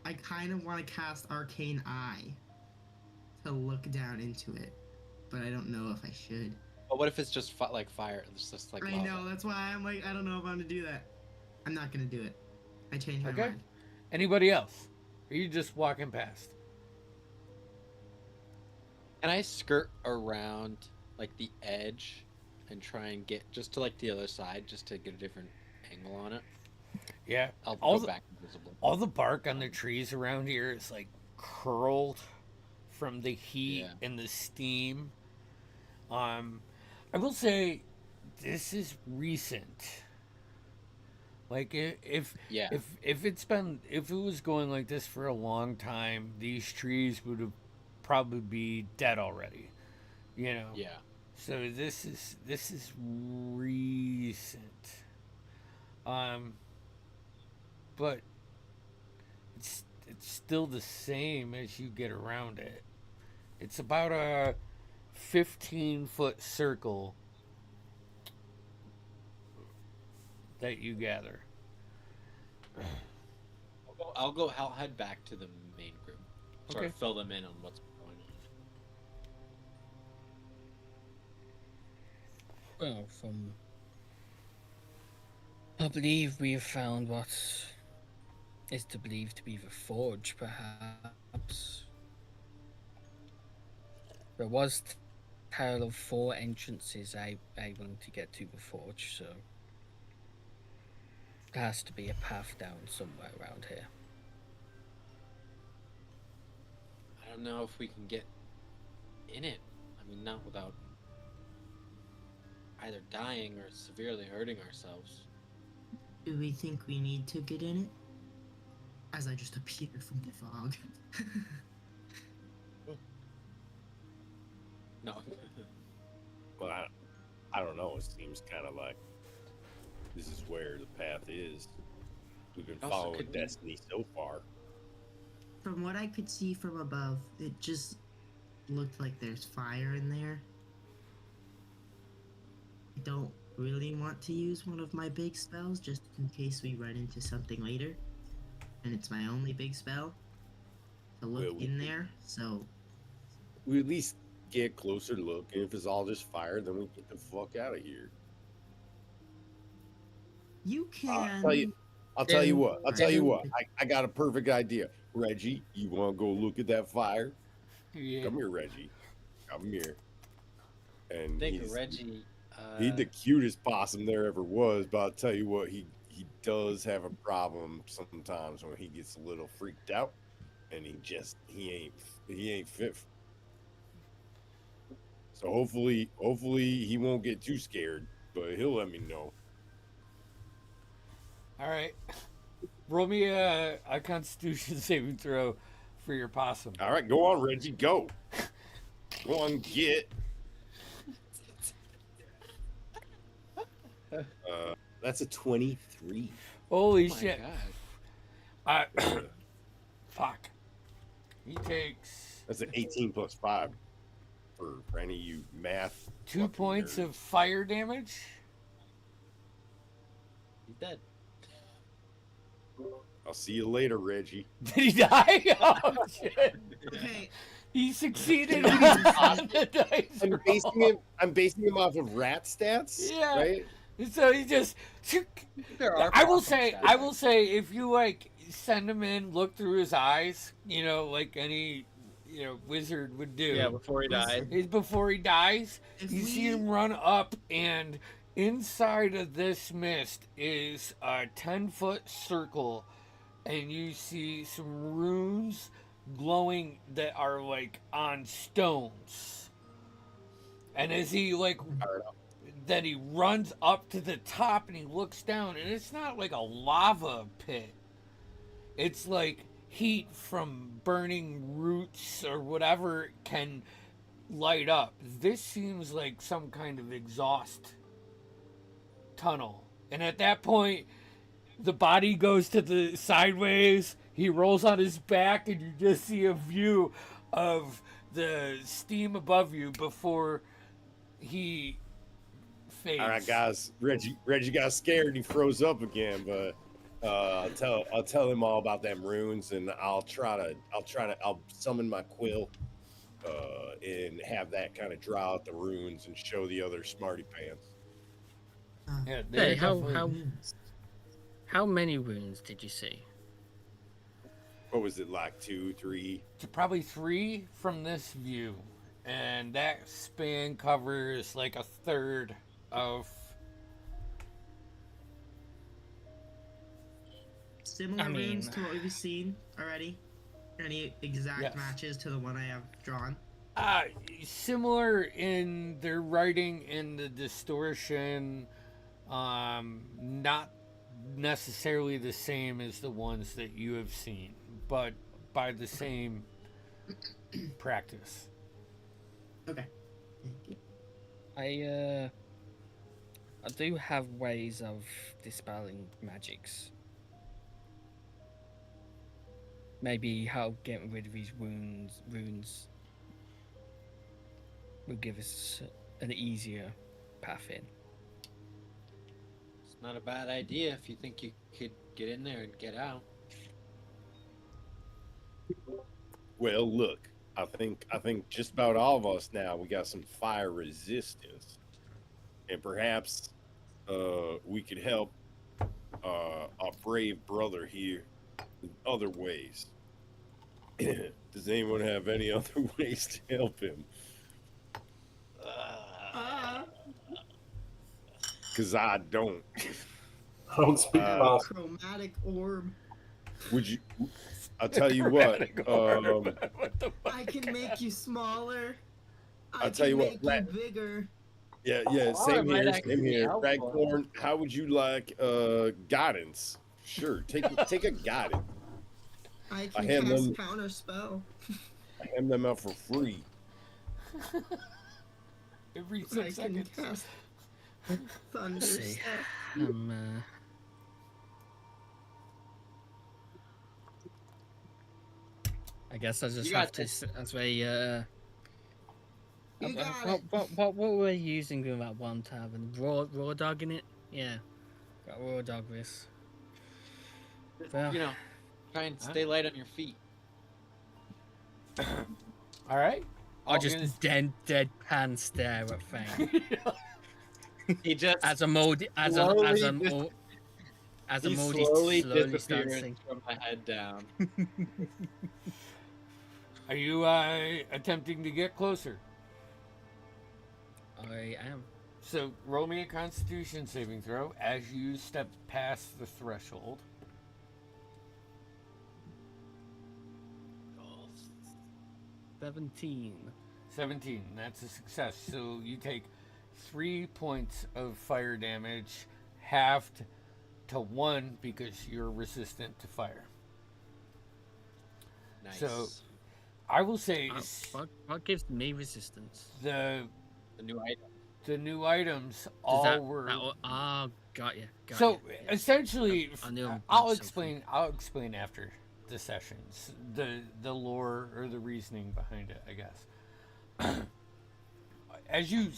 I kind of want to cast Arcane Eye to look down into it, but I don't know if I should. But what if it's just like fire? It's just like I lava. know, that's why I'm like, I don't know if I'm gonna do that. I'm not gonna do it. I changed my Okay. mind. Anybody else? Or are you just walking past? Can I skirt around like the edge and try and get just to like the other side just to get a different angle on it? Yeah. I'll All go the, back invisible. all the bark on the trees around here is like curled from the heat Yeah. and the steam. I will say this is recent. Like if Yeah. if it was going like this for a long time, these trees would have probably be dead already. You know. Yeah. So this is recent. But it's still the same as you get around it. It's about a 15-foot circle that you gather. I'll head back to the main group. Sort of Okay. fill them in on what's going on. Well, I believe we have found what is to believe to be the forge, perhaps. There was a tale of 4 entrances able to get to the forge, so there has to be a path down somewhere around here. I don't know if we can get in it. I mean, not without either dying or severely hurting ourselves. Do we think we need to get in it? As I just appear from the fog. No. Well, I don't know. It seems kind of like this is where the path is. We've been Also, following could we- destiny so far. From what I could see from above, it just looked like there's fire in there. I don't really want to use one of my big spells just in case we run into something later. And it's my only big spell to look Well, in there, so We at least get closer look. If it's all just fire, then we get the fuck out of here. you can. I'll tell you what. I got a perfect idea. Reggie, you want to go look at that fire? Yeah. Come here, Reggie. Come here. I And think he's Reggie. the cutest possum there ever was. But I'll tell you what, he does have a problem sometimes when he gets a little freaked out, and he ain't fit. So hopefully he won't get too scared, but he'll let me know. All right. Roll me a Constitution saving throw for your possum. All right, go on, Reggie, go. Go on, get. That's a 23. Holy Oh my shit! god. Fuck. He takes That's an 18 plus 5 for any of you math. 2 fucking points nerds. of fire damage. He's dead. I'll see you later, Reggie. Did he die? Oh shit! Okay, He succeeded on the dice roll. I'm basing him off of rat stats. Yeah. Right? So he just. There are I will problem say, stats. if you like send him in, look through his eyes, like any, wizard would do. Yeah, before he died. Is before he dies, if you we see him run up, and inside of this mist is a 10-foot circle, and you see some runes glowing that are like on stones. And as he then he runs up to the top and he looks down, and it's not like a lava pit. It's like heat from burning roots or whatever can light up. This seems like some kind of exhaust tunnel. And at that point, the body goes to the sideways. He rolls on his back, and you just see a view of the steam above you before he fades. All right, guys. Reggie got scared and he froze up again, but I'll tell him all about them runes, and I'll summon my quill and have that kind of draw out the runes and show the other smarty pants. Yeah, Hey, definitely- how many runes did you see? What was it, like 2, 3? Probably 3 from this view, and that span covers like a third of. similar I mean- runes to what we've seen already? Any exact Yes. matches to the one I have drawn? Similar in their writing and the distortion, not necessarily the same as the ones that you have seen, but by the same practice. Okay. I do have ways of dispelling magics. Maybe how getting rid of these runes will give us an easier path in. It's not a bad idea if you think you could get in there and get out. Well, look, I think just about all of us now we got some fire resistance, and perhaps we could help our brave brother here in other ways. Does anyone have any other ways to help him? Because I don't. I don't speak fast. Chromatic orb. Would you? I'll tell you what. What the fuck? I can make you smaller. I'll tell you what, Make Rat- you bigger. Yeah, it same might here, actually same be here. helpful. Ragcorn, how would you like guidance? Sure, take a guidance. I I can hand cast them- counter spell. I hand them out for free. Every I 6 can seconds. cast thunder see. step. I guess I just You have got to as we You got it. what were we using with that one tavern? Raw dog in it? Yeah. Got raw dog this. Well, Try and stay light on your feet. All right. I I'm just deadpan stare at Fang He just as a moldy as a slowly as a dis- mol- as a he moldy slowly slowly disappears dancing. from the head down. Are you attempting to get closer? I am. So roll me a Constitution saving throw as you step past the threshold. 17. 17. That's a success. So you take 3 points of fire damage, halved to 1 because you're resistant to fire. Nice. So I will say What gives me resistance? the the new item. the new items Does all that, were. got you. So essentially, I knew I'm I'll so explain. I'll explain after the sessions the lore or the reasoning behind it, I guess. As you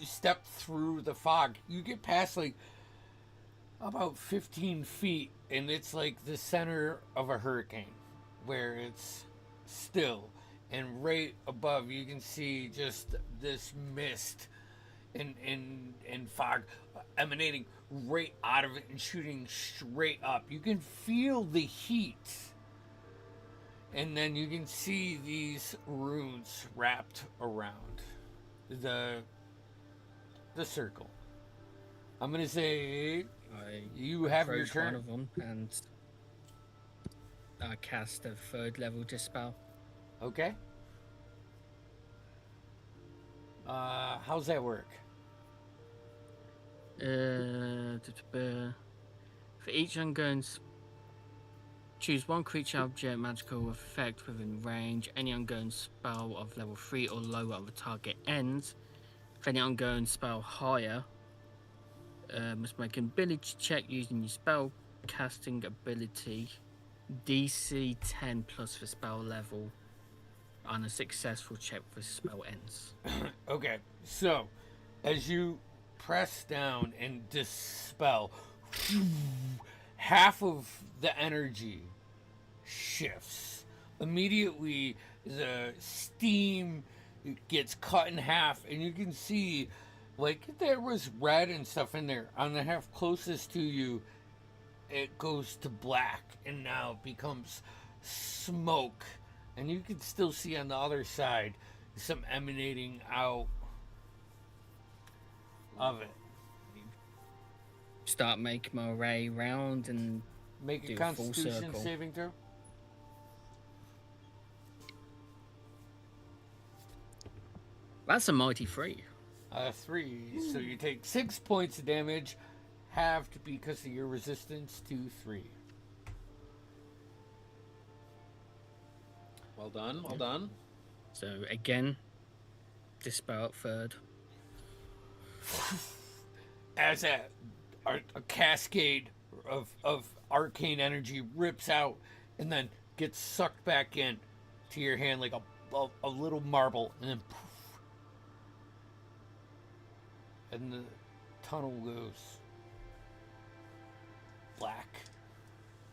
step through the fog, you get past like about 15 feet, and it's like the center of a hurricane, where it's still, and right above you can see just this mist and fog emanating right out of it and shooting straight up. You can feel the heat, and then you can see these runes wrapped around the circle. I'm gonna say you have your approach one turn. of them and cast a 3rd level dispel. Okay. How's that work? For each ongoing, choose one creature, object, magical effect within range. Any ongoing spell of level 3 or lower of a target ends. If any ongoing spell higher, must make an ability check using your spell casting ability. DC 10 plus for spell level. On a successful check, the spell ends. Okay, so as you press down and dispel, half of the energy shifts. Immediately, the steam gets cut in half, and you can see, like, there was red and stuff in there. On the half closest to you, it goes to black, and now it becomes smoke. And you can still see on the other side some emanating out of it. Start making my way round and Make a do a full Constitution circle. saving throw. That's a mighty 3. 3. So you take 6 points of damage, halved because of your resistance to 3. Well done. Well done. So again, dispel at 3rd. As a cascade of arcane energy rips out and then gets sucked back in to your hand like a little marble, and then poof, and the tunnel goes black,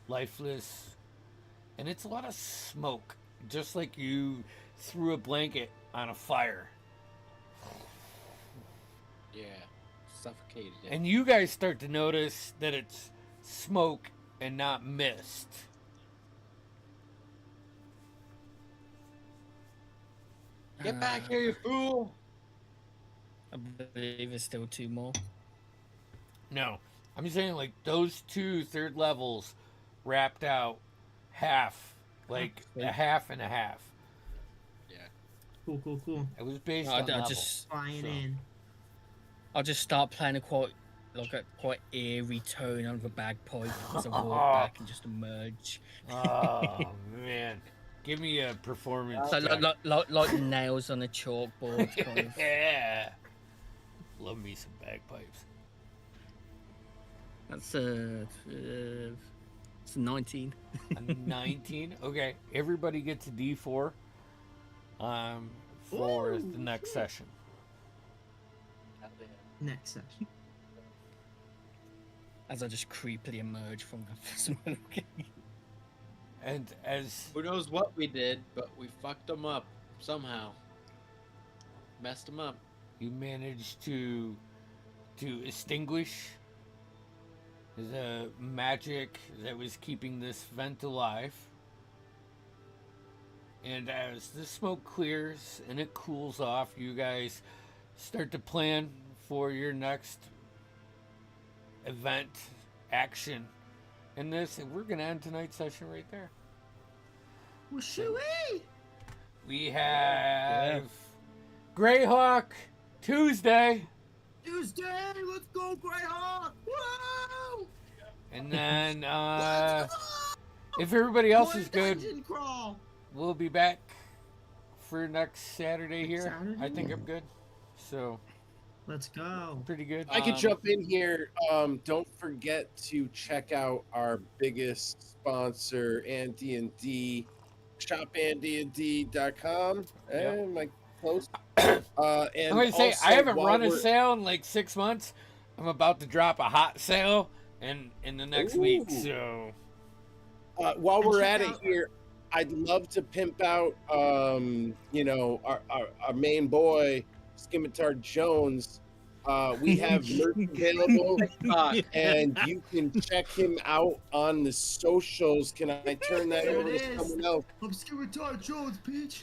lifeless, and it's a lot of smoke, just like you threw a blanket on a fire. Yeah. Suffocated it. And you guys start to notice that it's smoke and not mist. Get back here, you fool! I believe there's still 2 more. No, I'm saying like those 2 3rd levels wrapped out half, like a half and a half. Cool. It was based I'll on level. just Flying So- in. I'll just start playing a quite eerie tone on the bagpipe as I walk back and just emerge. Oh man, give me a performance. So, check. like nails on a chalkboard, kind of. Yeah, love me some bagpipes. That's it's 19. A 19. Okay, everybody gets a D4. For the next session. Next session. As I just creepily emerge from the smoke. And as Who knows what we did, but we fucked them up somehow. Messed them up. you manage to extinguish the magic that was keeping this vent alive. And as the smoke clears and it cools off, you guys start to plan for your next event action in this. And we're going to end tonight's session right there. Washooey! We have Greyhawk Tuesday. Tuesday, let's go, Greyhawk! Woo! And then Let's go! if everybody else Boy, is good, dungeon crawl. we'll be back for next Saturday here. Saturday? I think I'm good. So Let's go. Pretty good. I could jump in here. Don't forget to check out our biggest sponsor, AndD&D, shopandnd.com. Yep. Am I close? I'm And gonna say also, I haven't while run a we're- sale in like 6 months. I'm about to drop a hot sale in the next week. Ooh. So while And we're check at it out- here, I'd love to pimp out, our main boy, Scimitar Jones. We have merch available, and you can check him out on the socials. Can I turn that There over it to is. someone else? I'm Scimitar Jones, bitch.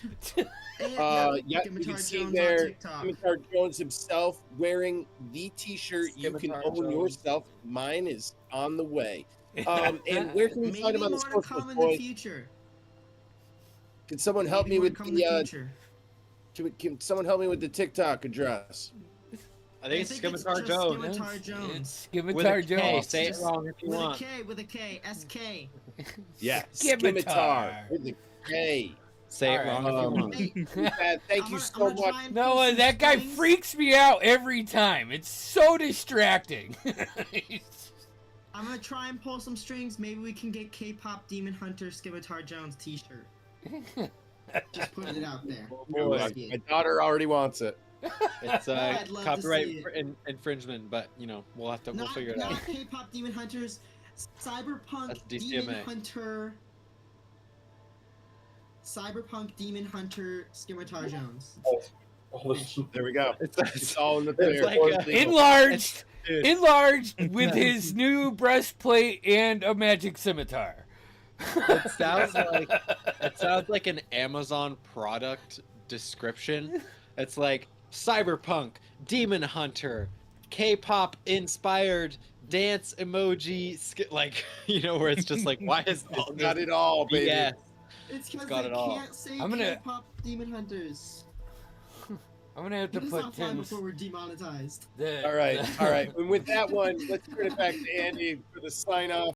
Yeah, you Scimitar can see Jones on there TikTok. Scimitar Jones himself wearing the T-shirt you can Scimitar own Jones. yourself. Mine is on the way. And where can we find Maybe him on the more to socials, come in the boy? future. Can someone help Maybe me more to with come in the the future. can someone help me with the TikTok address? I think it's it's Scimitar just Jones. Scimitar it's Jones. With Scimitar a K. Jones. Say it Just- wrong if you With a want. K, with a K, SK. Yeah, Scimitar. Scimitar with a K. Say it All wrong right. if you want. Hey, Thank I'm you gonna- so I'm gonna much. try and pull No, some that guy strings. freaks me out every time. It's so distracting. I'm gonna try and pull some strings. Maybe we can get K-pop Demon Hunter Scimitar Jones T-shirt. Just putting it out there. Ooh, Let's see my it. daughter already wants it. It's I'd love to copyright see it. infringement, but we'll Not, figure it out. not K-pop Demon Hunters, Cyberpunk That's Demon DCMA. Hunter. Cyberpunk Demon Hunter Scimitar Jones. All this- There we go. It's, It's all in the It's fair. like Or a- legal. enlarged, dude, enlarged with his new breastplate and a magic scimitar. it sounds like an Amazon product description. It's like Cyberpunk, Demon Hunter, K-pop inspired dance emoji, where it's just like, why is this? Got it all, baby. BS? It's because got they it all. can't say I'm gonna- K-pop Demon Hunters. I'm gonna have to Let's put not fly Tim's. before we're demonetized. The, All right. And with that one, let's turn it back to Andy for the sign off.